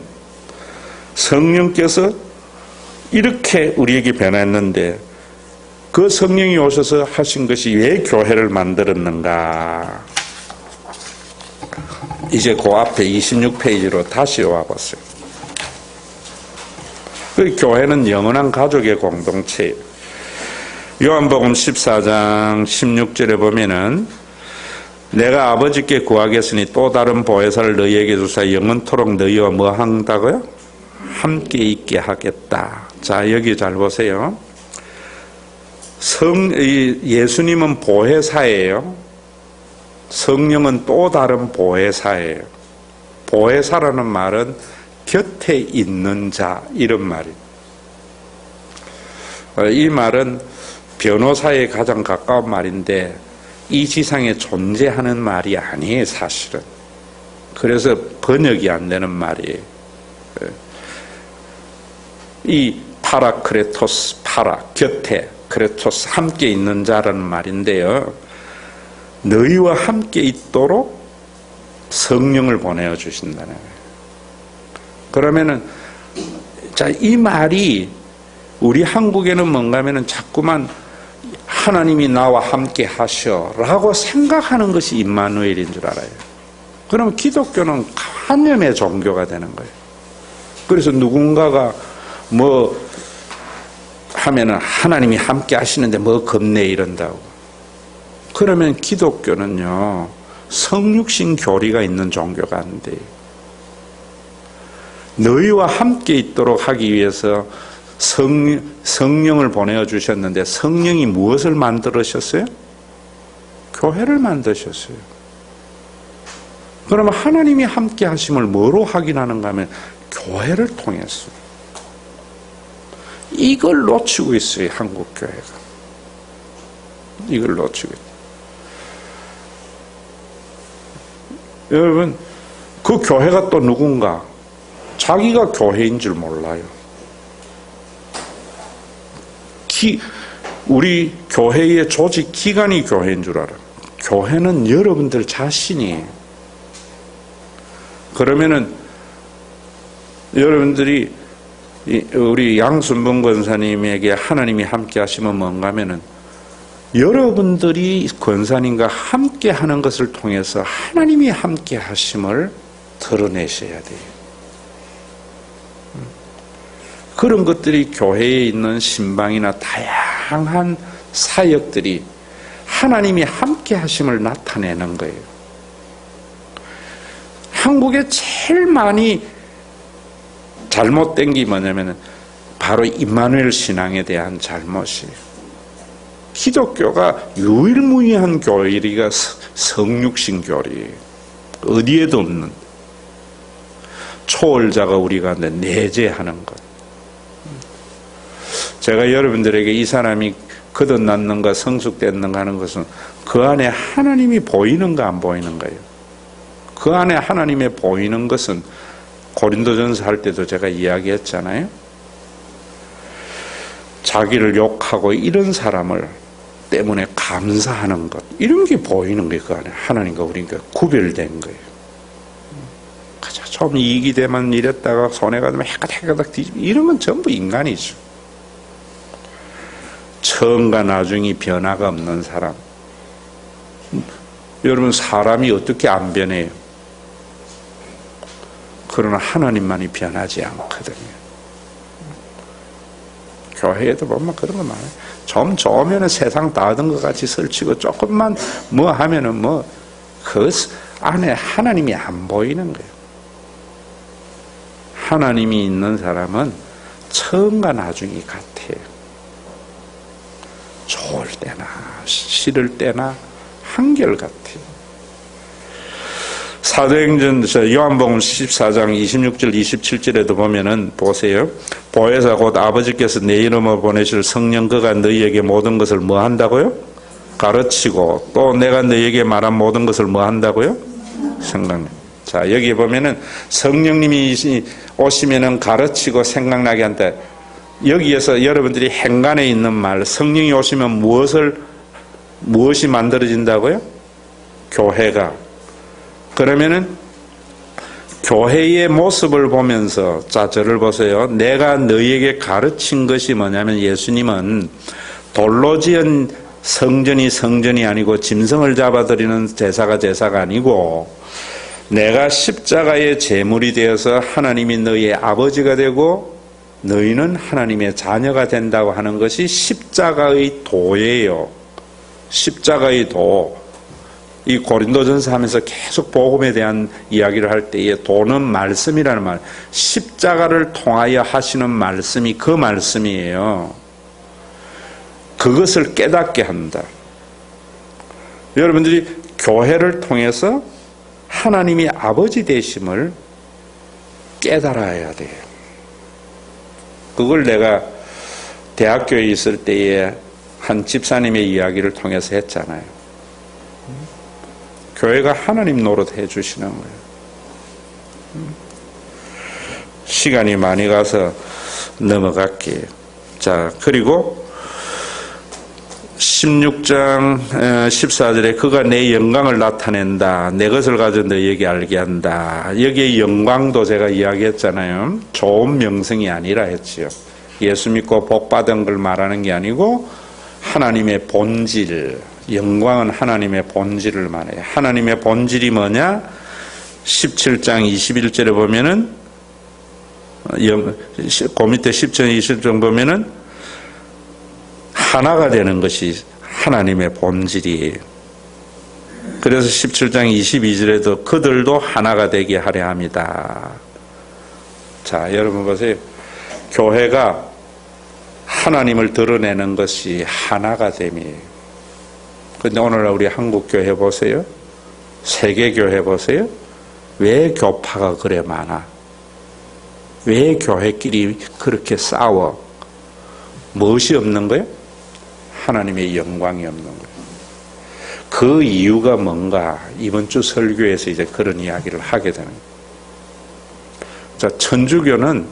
성령께서 이렇게 우리에게 변했는데 그 성령이 오셔서 하신 것이 왜 교회를 만들었는가? 이제 그 앞에 26페이지로 다시 와봤어요. 그 교회는 영원한 가족의 공동체예요. 요한복음 14장 16절에 보면은 내가 아버지께 구하겠으니 또 다른 보혜사를 너희에게 주사 영원토록 너희와 뭐 한다고요? 함께 있게 하겠다. 자, 여기 잘 보세요. 예수님은 보혜사예요. 성령은 또 다른 보혜사예요. 보혜사라는 말은 곁에 있는 자, 이런 말이에요. 이 말은 변호사에 가장 가까운 말인데 이 지상에 존재하는 말이 아니에요, 사실은. 그래서 번역이 안 되는 말이에요. 이 파라크레토스, 곁에, 크레토스, 함께 있는 자라는 말인데요. 너희와 함께 있도록 성령을 보내어 주신다는 거예요. 그러면은, 자, 이 말이 우리 한국에는 뭔가 하면은 자꾸만 하나님이 나와 함께 하셔 라고 생각하는 것이 임마누엘인 줄 알아요. 그러면 기독교는 관념의 종교가 되는 거예요. 그래서 누군가가 뭐 하면은 하나님이 함께 하시는데 뭐 겁내 이런다고. 그러면 기독교는요, 성육신 교리가 있는 종교가 안 돼요. 너희와 함께 있도록 하기 위해서 성령을 보내어 주셨는데 성령이 무엇을 만들으셨어요? 교회를 만드셨어요. 그러면 하나님이 함께 하심을 뭐로 확인하는가 하면 교회를 통해서. 이걸 놓치고 있어요, 한국 교회가. 이걸 놓치고 있어요. 여러분, 그 교회가 또 누군가? 자기가 교회인 줄 몰라요. 우리 교회의 조직 기관이 교회인 줄 알아요. 교회는 여러분들 자신이에요. 그러면은 여러분들이 우리 양순봉 권사님에게 하나님이 함께 하시면 뭔가 하면은 여러분들이 권사님과 함께 하는 것을 통해서 하나님이 함께 하심을 드러내셔야 돼요. 그런 것들이 교회에 있는 신방이나 다양한 사역들이 하나님이 함께 하심을 나타내는 거예요. 한국에 제일 많이 잘못된 게 뭐냐면 바로 임마누엘 신앙에 대한 잘못이에요. 기독교가 유일무이한 교리가 성육신 교리예요. 어디에도 없는 초월자가 우리 가운데 내재하는 것. 제가 여러분들에게 이 사람이 거듭났는가 성숙됐는가 하는 것은 그 안에 하나님이 보이는가 안 보이는가요? 그 안에 하나님이 보이는 것은 고린도전서 할 때도 제가 이야기했잖아요. 자기를 욕하고 이런 사람을 때문에 감사하는 것, 이런 게 보이는 게 그 안에 하나님과 우리가 구별된 거예요. 좀 이익이 되면 이랬다가 손해가 되면 해가닥 뒤집어, 이런 건 전부 인간이죠. 처음과 나중이 변화가 없는 사람. 여러분, 사람이 어떻게 안 변해요? 그러나 하나님만이 변하지 않거든요. 교회에도 보면 그런 거 많아요. 좀 좋으면 세상 다 얻은 것 같이 설치고 조금만 뭐 하면은 뭐 그 안에 하나님이 안 보이는 거예요. 하나님이 있는 사람은 처음과 나중이 같아요. 좋을 때나 싫을 때나 한결같아요. 사도행전 요한복음 14장 26절 27절에도 보면은 보세요. 보혜사 곧 아버지께서 내 이름으로 보내실 성령 그가 너희에게 모든 것을 뭐 한다고요? 가르치고 또 내가 너희에게 말한 모든 것을 뭐 한다고요? 생각나. 자, 여기 보면은 성령님이 오시면은 가르치고 생각나게 한다. 여기에서 여러분들이 행간에 있는 말, 성령이 오시면 무엇이 만들어진다고요? 교회가. 그러면은 교회의 모습을 보면서, 자, 저를 보세요. 내가 너희에게 가르친 것이 뭐냐면, 예수님은 돌로 지은 성전이 성전이 아니고 짐승을 잡아드리는 제사가 제사가 아니고, 내가 십자가의 제물이 되어서 하나님이 너희의 아버지가 되고 너희는 하나님의 자녀가 된다고 하는 것이 십자가의 도예요. 십자가의 도. 이 고린도전서 하면서 계속 복음에 대한 이야기를 할 때에 도는 말씀이라는 말, 십자가를 통하여 하시는 말씀이 그 말씀이에요. 그것을 깨닫게 한다. 여러분들이 교회를 통해서 하나님이 아버지 되심을 깨달아야 돼요. 그걸 내가 대학교에 있을 때에 한 집사님의 이야기를 통해서 했잖아요. 교회가 하나님 노릇 해주시는 거예요. 시간이 많이 가서 넘어갈게요. 자, 그리고 16장 14절에 그가 내 영광을 나타낸다. 내 것을 가져 너희에게 알게 한다. 여기에 영광도 제가 이야기했잖아요. 좋은 명성이 아니라 했지요. 예수 믿고 복 받은 걸 말하는 게 아니고 하나님의 본질, 영광은 하나님의 본질을 말해요. 하나님의 본질이 뭐냐? 17장 21절에 보면은 그 밑에 10절 20절 보면은 하나가 되는 것이 하나님의 본질이에요. 그래서 17장 22절에도 그들도 하나가 되게 하려 합니다. 자, 여러분 보세요. 교회가 하나님을 드러내는 것이 하나가 됨이에요. 그런데 오늘날 우리 한국교회 보세요. 세계교회 보세요. 왜 교파가 그래 많아? 왜 교회끼리 그렇게 싸워? 무엇이 없는 거예요? 하나님의 영광이 없는 거예요. 그 이유가 뭔가 이번 주 설교에서 이제 그런 이야기를 하게 되는 거예요. 자, 천주교는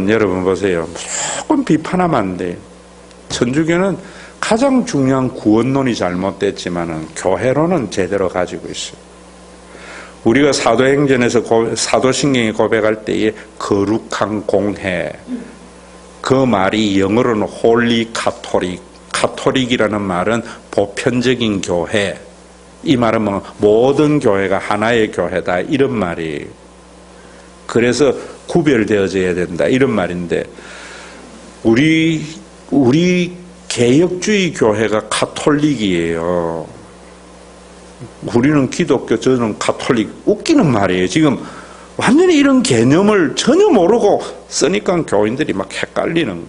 여러분 보세요. 무조건 비판하면 안 돼요. 천주교는 가장 중요한 구원론이 잘못됐지만은 교회론은 제대로 가지고 있어요. 우리가 사도행전에서 사도신경이 고백할 때에 거룩한 공회, 그 말이 영어로는 홀리 카톨릭, 카톨릭이라는 말은 보편적인 교회, 이 말은 뭐 모든 교회가 하나의 교회다 이런 말이에요. 그래서 구별되어져야 된다 이런 말인데, 우리 개혁주의 교회가 카톨릭이에요. 우리는 기독교, 저는 카톨릭. 웃기는 말이에요. 지금 완전히 이런 개념을 전혀 모르고 쓰니까 교인들이 막 헷갈리는 거예요.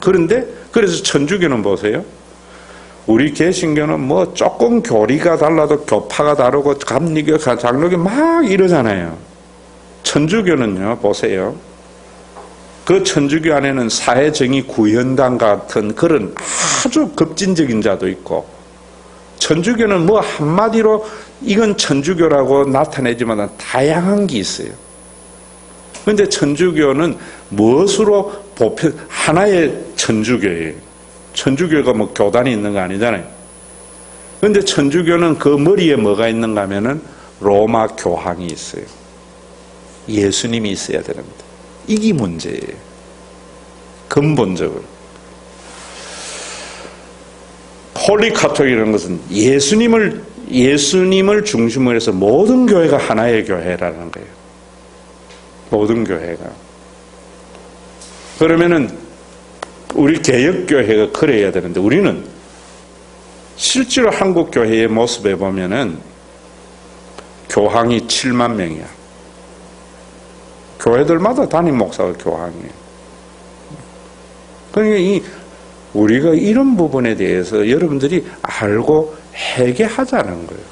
그런데 그래서 천주교는 보세요. 우리 개신교는 뭐 조금 교리가 달라도 교파가 다르고 감리교, 장로교 막 이러잖아요. 천주교는요, 보세요. 그 천주교 안에는 사회정의 구현당 같은 그런 아주 급진적인 자도 있고, 천주교는 뭐 한마디로 이건 천주교라고 나타내지만 다양한 게 있어요. 그런데 천주교는 무엇으로 하나의 천주교예요. 천주교가 뭐 교단이 있는 거 아니잖아요. 그런데 천주교는 그 머리에 뭐가 있는가 하면은 로마 교황이 있어요. 예수님이 있어야 되는데. 이게 문제예요. 근본적으로. 홀리 카톨릭이라는 것은 예수님을 중심으로 해서 모든 교회가 하나의 교회라는 거예요. 모든 교회가. 그러면은 우리 개혁교회가 그래야 되는데, 우리는 실제로 한국 교회의 모습에 보면은 교황이 7만 명이야. 교회들마다 담임 목사가 교황이에요. 그러니까 우리가 이런 부분에 대해서 여러분들이 알고 회개하자는 거예요.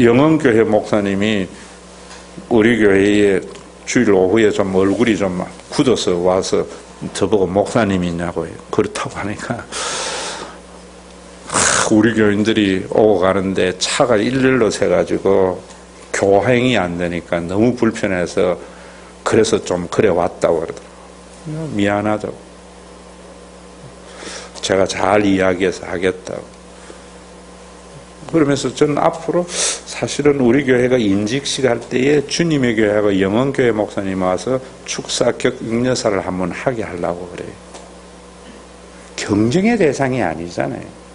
영원교회 목사님이 우리 교회에 주일 오후에 좀 얼굴이 좀 굳어서 와서 저보고 목사님이냐고 해요. 그렇다고 하니까 우리 교인들이 오고 가는데 차가 일렬로 세가지고 교행이 안 되니까 너무 불편해서 그래서 좀 그래 왔다고 그러더라고요. 미안하다고. 제가 잘 이야기해서 하겠다고. 그러면서 저는 앞으로 사실은 우리 교회가 인직식 할 때에 주님의 교회하고 영원교회 목사님 와서 축사 격려사를 한번 하게 하려고 그래요. 경쟁의 대상이 아니잖아요.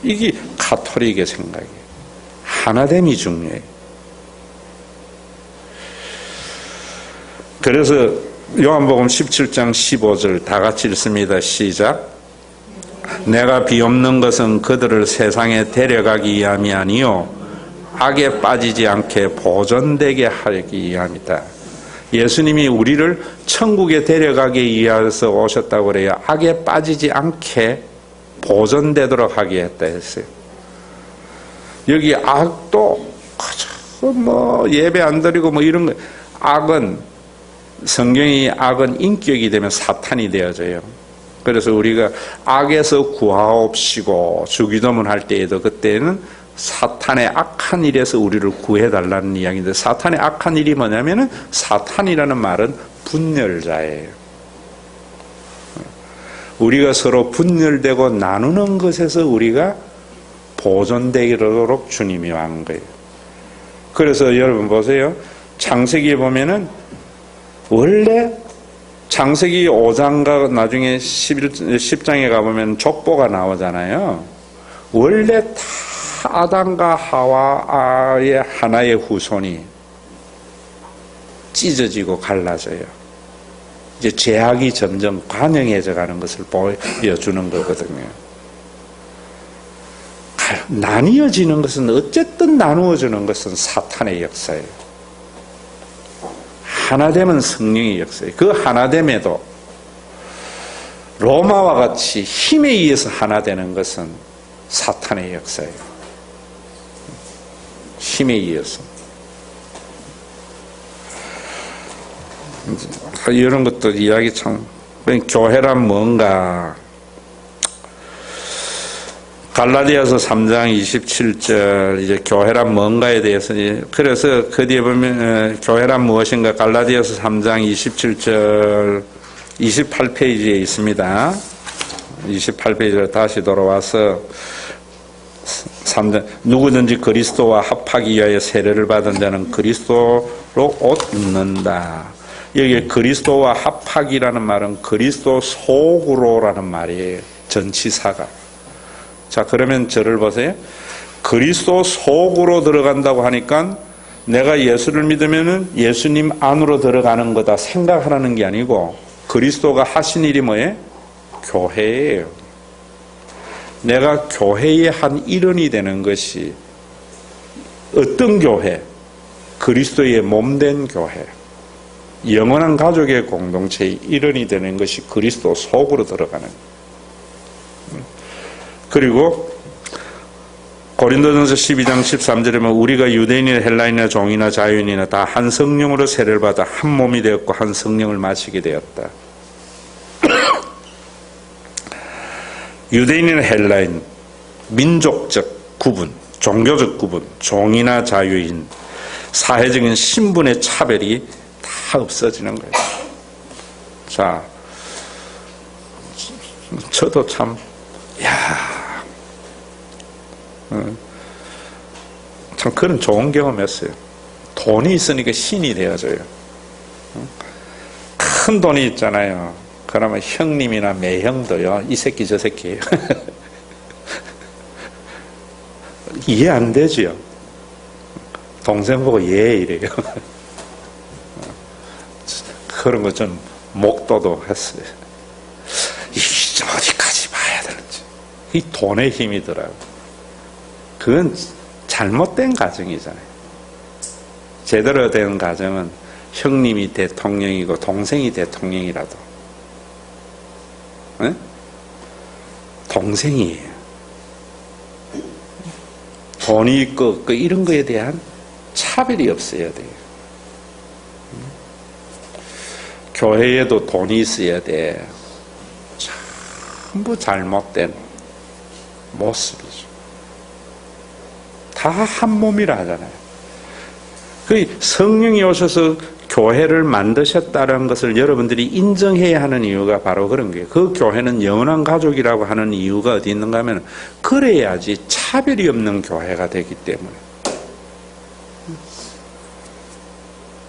이게 가톨릭의 생각이에요. 하나됨이 중요해요. 그래서 요한복음 17장 15절 다 같이 읽습니다. 시작. 내가 비옵는 것은 그들을 세상에 데려가기 위함이 아니요 악에 빠지지 않게 보존되게 하기 위함이다. 예수님이 우리를 천국에 데려가기 위해서 오셨다고 그래요. 악에 빠지지 않게 보존되도록 하게 했다 했어요. 여기 악도 뭐 예배 안 드리고 뭐 이런 거, 악은 성경이 악은 인격이 되면 사탄이 되어져요. 그래서 우리가 악에서 구하옵시고 주기도문 할 때에도 그때는 사탄의 악한 일에서 우리를 구해달라는 이야기인데, 사탄의 악한 일이 뭐냐면은 사탄이라는 말은 분열자예요. 우리가 서로 분열되고 나누는 것에서 우리가 보존되도록 주님이 한 거예요. 그래서 여러분 보세요. 창세기에 보면은 원래 창세기 5장과 나중에 10장에 가보면 족보가 나오잖아요. 원래 다 아담과 하와의 하나의 후손이 찢어지고 갈라져요. 이제 죄악이 점점 관영해져 가는 것을 보여주는 거거든요. 나뉘어지는 것은 어쨌든 나누어주는 것은 사탄의 역사예요. 하나됨은 성령의 역사예요. 그 하나됨에도 로마와 같이 힘에 의해서 하나되는 것은 사탄의 역사예요. 힘에 의해서. 이런 것도 이야기 참, 교회란 뭔가. 갈라디아서 3장 27절, 이제 교회란 뭔가에 대해서, 그래서 그 뒤에 보면, 교회란 무엇인가, 갈라디아서 3장 27절, 28페이지에 있습니다. 28페이지로 다시 돌아와서, 3장, 누구든지 그리스도와 합하기 위하여 세례를 받은 자는 그리스도로 옷 입는다. 여기 그리스도와 합하기라는 말은 그리스도 속으로라는 말이에요. 전치사가. 자, 그러면 저를 보세요. 그리스도 속으로 들어간다고 하니까 내가 예수를 믿으면은 예수님 안으로 들어가는 거다 생각하라는 게 아니고, 그리스도가 하신 일이 뭐예요? 교회예요. 내가 교회의 한 일원이 되는 것이 어떤 교회? 그리스도의 몸된 교회. 영원한 가족의 공동체의 일원이 되는 것이 그리스도 속으로 들어가는 거예요. 그리고 고린도전서 12장 13절에 보면 우리가 유대인이나 헬라인이나 종이나 자유인이나 다 한 성령으로 세례를 받아 한 몸이 되었고 한 성령을 마시게 되었다. 유대인이나 헬라인, 민족적 구분, 종교적 구분, 종이나 자유인, 사회적인 신분의 차별이 다 없어지는 거예요. 자, 저도 참, 참 그런 좋은 경험했어요. 돈이 있으니까 신이 되어져요. 큰 돈이 있잖아요. 그러면 형님이나 매형도요, 이 새끼 저 새끼예요. 이해 안 되지요. 동생 보고 예 이래요. 그런 거 좀 목도도 했어요. 이게 어디까지 봐야 되는지. 이 돈의 힘이더라고요. 그건 잘못된 가정이잖아요. 제대로 된 가정은 형님이 대통령이고 동생이 대통령이라도 네? 동생이에요. 돈이 있고 없고 이런 거에 대한 차별이 없어야 돼요. 교회에도 돈이 있어야 돼. 전부 잘못된 모습이죠. 다 한 몸이라 하잖아요. 그 성령이 오셔서 교회를 만드셨다는 것을 여러분들이 인정해야 하는 이유가 바로 그런 거예요. 그 교회는 영원한 가족이라고 하는 이유가 어디 있는가 하면 그래야지 차별이 없는 교회가 되기 때문에.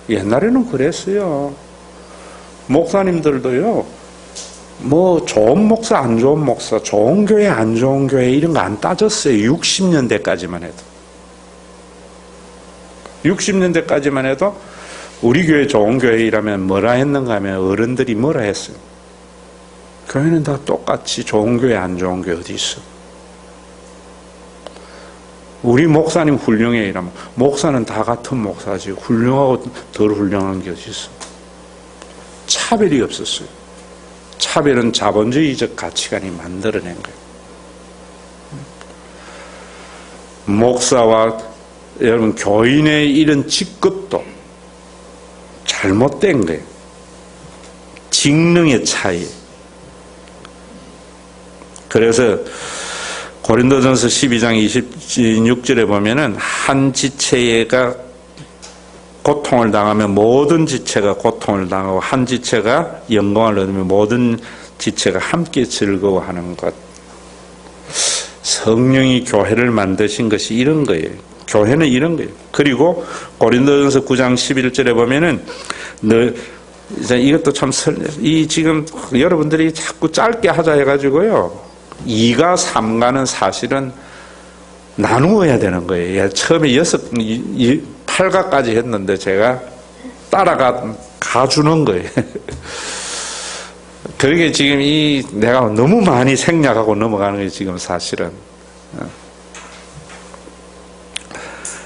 옛날에는 그랬어요. 목사님들도요, 뭐 좋은 목사 안 좋은 목사, 좋은 교회 안 좋은 교회 이런 거 안 따졌어요. 60년대까지만 해도. 60년대까지만 해도 우리 교회 좋은 교회라면 뭐라 했는가 하면 어른들이 뭐라 했어요. 교회는 다 똑같이 좋은 교회 안 좋은 교회 어디 있어. 우리 목사님 훌륭해 이러면 목사는 다 같은 목사지 훌륭하고 덜 훌륭한 게 어디 있어. 차별이 없었어요. 차별은 자본주의적 가치관이 만들어낸 거예요. 목사와 여러분 교인의 이런 직급도 잘못된 거예요. 직능의 차이. 그래서 고린도전서 12장 26절에 보면은 한 지체가 고통을 당하면 모든 지체가 고통을 당하고 한 지체가 영광을 얻으면 모든 지체가 함께 즐거워하는 것. 성령이 교회를 만드신 것이 이런 거예요. 교회는 이런 거예요. 그리고 고린도전서 9장 11절에 보면은 이것도 참 지금 여러분들이 자꾸 짧게 하자 해가지고요. 2가 3가는 사실은 나누어야 되는 거예요. 처음에 8가까지 했는데 제가 가주는 거예요. 그러게 지금 내가 너무 많이 생략하고 넘어가는 거예요. 지금 사실은.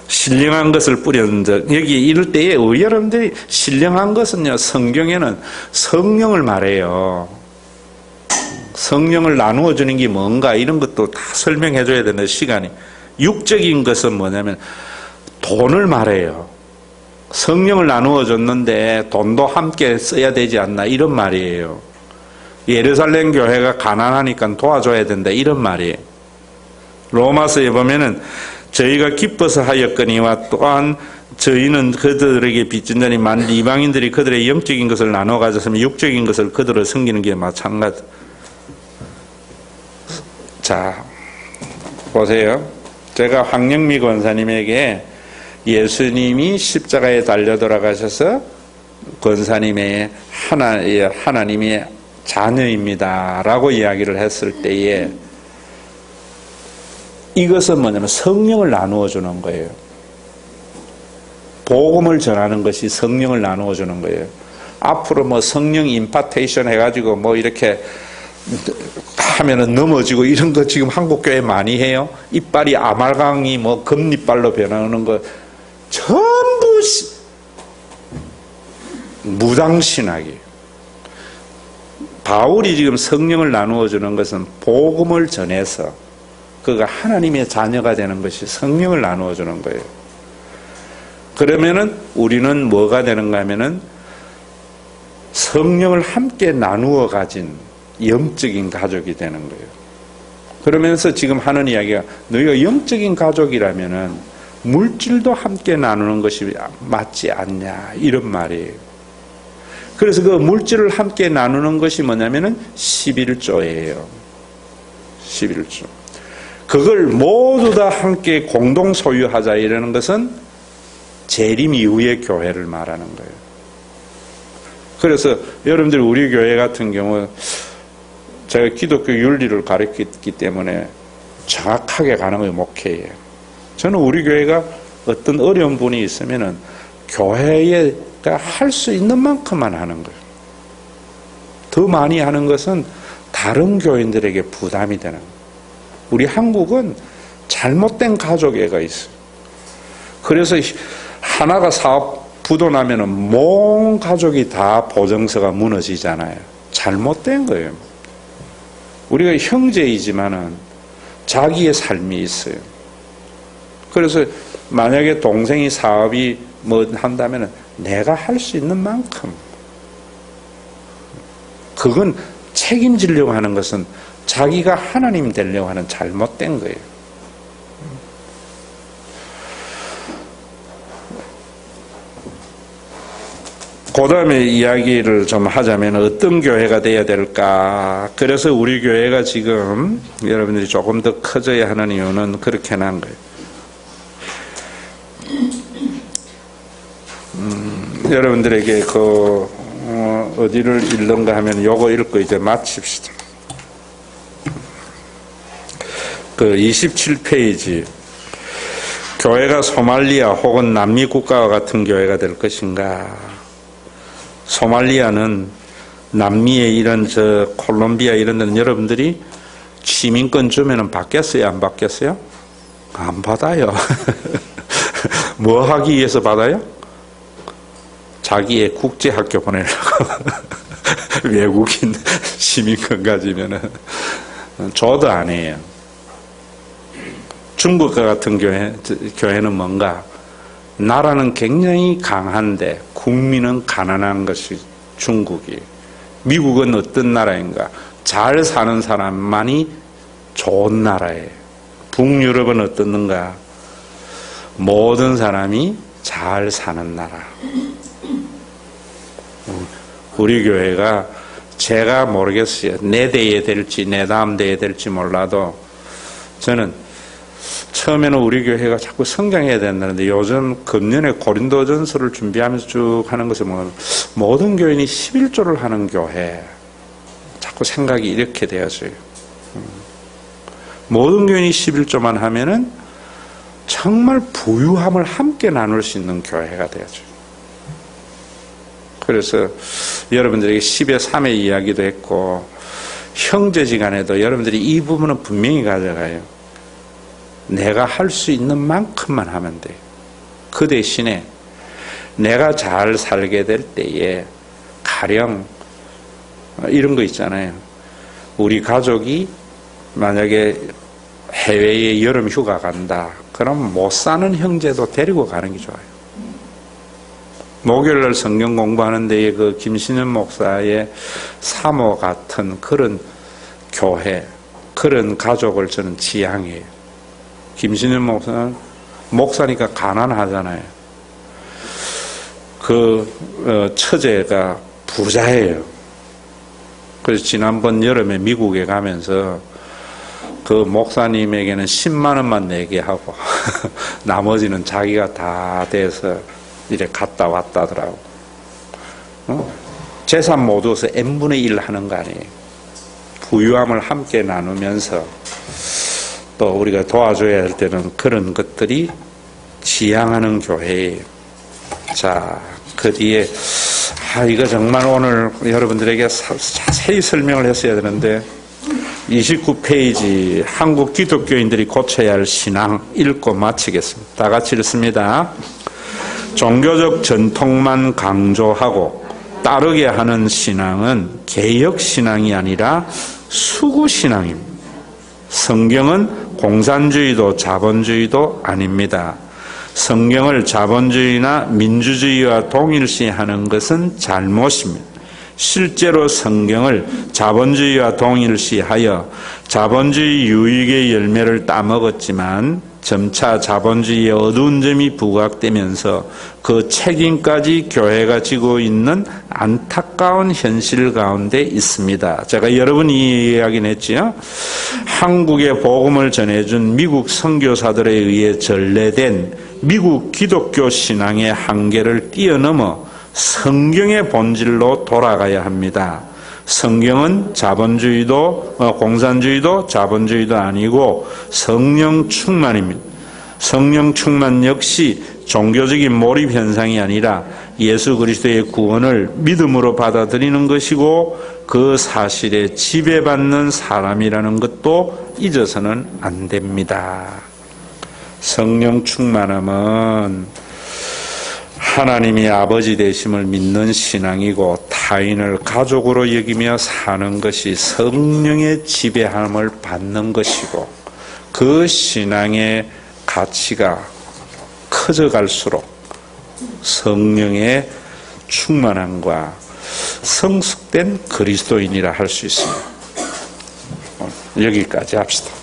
신령한 것을 뿌렸는 적. 여기 이럴 때에 여러분들이 신령한 것은요, 성경에는 성령을 말해요. 성령을 나누어 주는 게 뭔가 이런 것도 다 설명해 줘야 되는 시간이. 육적인 것은 뭐냐면 돈을 말해요. 성령을 나누어 줬는데 돈도 함께 써야 되지 않나 이런 말이에요. 예루살렘 교회가 가난하니까 도와줘야 된다 이런 말이에요. 로마서에 보면은 저희가 기뻐서 하였거니와 또한 저희는 그들에게 빚진 자니 많은 이방인들이 그들의 영적인 것을 나눠 가졌으면 육적인 것을 그들을 섬기는 게 마찬가지. 자, 보세요. 제가 황영미 권사님에게 예수님이 십자가에 달려 돌아가셔서 권사님의 하나님의 자녀입니다 라고 이야기를 했을 때에 이것은 뭐냐면 성령을 나누어 주는 거예요. 복음을 전하는 것이 성령을 나누어 주는 거예요. 앞으로 뭐 성령 임파테이션 해가지고 뭐 이렇게 하면은 넘어지고 이런 거 지금 한국 교회 많이 해요. 이빨이 아말강이 뭐 금리빨로 변하는 거 전부 무당신학이에요. 바울이 지금 성령을 나누어 주는 것은 복음을 전해서 그가 하나님의 자녀가 되는 것이 성령을 나누어 주는 거예요. 그러면은 우리는 뭐가 되는가 하면은 성령을 함께 나누어 가진 영적인 가족이 되는 거예요. 그러면서 지금 하는 이야기가 너희가 영적인 가족이라면은 물질도 함께 나누는 것이 맞지 않냐 이런 말이에요. 그래서 그 물질을 함께 나누는 것이 뭐냐면은 11조예요. 11조. 그걸 모두 다 함께 공동 소유하자 이러는 것은 재림 이후의 교회를 말하는 거예요. 그래서 여러분들 우리 교회 같은 경우 제가 기독교 윤리를 가르쳤기 때문에 정확하게 가는 게 목회예요. 저는 우리 교회가 어떤 어려운 분이 있으면은 교회가 할 수 있는 만큼만 하는 거예요. 더 많이 하는 것은 다른 교인들에게 부담이 되는 거예요. 우리 한국은 잘못된 가족애가 있어요. 그래서 하나가 사업 부도나면은 모든 가족이 다 보증서가 무너지잖아요. 잘못된 거예요. 우리가 형제이지만은 자기의 삶이 있어요. 그래서 만약에 동생이 사업이 뭐 한다면은 내가 할 수 있는 만큼 그건 책임지려고 하는 것은 자기가 하나님 되려고 하는 잘못된 거예요. 그 다음에 이야기를 좀 하자면 어떤 교회가 돼야 될까? 그래서 우리 교회가 지금 여러분들이 조금 더 커져야 하는 이유는 그렇게 난 거예요. 여러분들에게 어디를 읽는가 하면 요거 읽고 이제 마칩시다. 27페이지. 교회가 소말리아 혹은 남미 국가와 같은 교회가 될 것인가? 소말리아는 남미의 이런 콜롬비아 이런 데는 여러분들이 시민권 주면은 받겠어요? 안 받겠어요? 안 받아요. 뭐 하기 위해서 받아요? 자기의 국제학교 보내려고. 외국인 시민권 가지면은 줘도 안 해요. 중국과 같은 교회는 뭔가? 나라는 굉장히 강한데 국민은 가난한 것이 중국이. 미국은 어떤 나라인가? 잘 사는 사람만이 좋은 나라예요. 북유럽은 어떻는가? 모든 사람이 잘 사는 나라. 우리 교회가 제가 모르겠어요. 내 대에 될지 내 다음 대에 될지 몰라도 저는 처음에는 우리 교회가 자꾸 성장해야 된다는데 요즘 금년에 고린도전서를 준비하면서 쭉 하는 것을 보면 모든 교인이 11조를 하는 교회 자꾸 생각이 이렇게 되어져요. 모든 교인이 11조만 하면은 정말 부유함을 함께 나눌 수 있는 교회가 되어져요. 그래서 여러분들에게 10의 3의 이야기도 했고 형제지간에도 여러분들이 이 부분은 분명히 가져가요. 내가 할 수 있는 만큼만 하면 돼요. 그 대신에 내가 잘 살게 될 때에 가령 이런 거 있잖아요. 우리 가족이 만약에 해외에 여름 휴가 간다. 그럼 못 사는 형제도 데리고 가는 게 좋아요. 목요일날 성경 공부하는 데에 김신현 목사의 사모 같은 그런 교회, 그런 가족을 저는 지향해요. 김신현 목사는 목사니까 가난하잖아요. 처제가 부자예요. 그래서 지난번 여름에 미국에 가면서 그 목사님에게는 10만 원만 내게 하고 나머지는 자기가 다 돼서 이래 갔다 왔다더라고. 재산 모두에서 n분의 1 하는 거 아니에요. 부유함을 함께 나누면서 또 우리가 도와줘야 할 때는 그런 것들이 지향하는 교회예요. 자, 그 뒤에 이거 정말 오늘 여러분들에게 자세히 설명을 했어야 되는데 29페이지 한국 기독교인들이 고쳐야 할 신앙 읽고 마치겠습니다. 다 같이 읽습니다. 종교적 전통만 강조하고 따르게 하는 신앙은 개혁신앙이 아니라 수구신앙입니다. 성경은 공산주의도 자본주의도 아닙니다. 성경을 자본주의나 민주주의와 동일시하는 것은 잘못입니다. 실제로 성경을 자본주의와 동일시하여 자본주의 유익의 열매를 따먹었지만 점차 자본주의의 어두운 점이 부각되면서 그 책임까지 교회가 지고 있는 안타까운 현실 가운데 있습니다. 제가 여러 번 이 이야기는 했지요. 한국에 복음을 전해준 미국 선교사들에 의해 전래된 미국 기독교 신앙의 한계를 뛰어넘어 성경의 본질로 돌아가야 합니다. 성경은 자본주의도 공산주의도 자본주의도 아니고 성령 충만입니다. 성령 충만 역시 종교적인 몰입 현상이 아니라 예수 그리스도의 구원을 믿음으로 받아들이는 것이고 그 사실에 지배받는 사람이라는 것도 잊어서는 안 됩니다. 성령 충만함은 하나님이 아버지 되심을 믿는 신앙이고 타인을 가족으로 여기며 사는 것이 성령의 지배함을 받는 것이고 그 신앙의 가치가 커져갈수록 성령의 충만함과 성숙된 그리스도인이라 할 수 있습니다. 여기까지 합시다.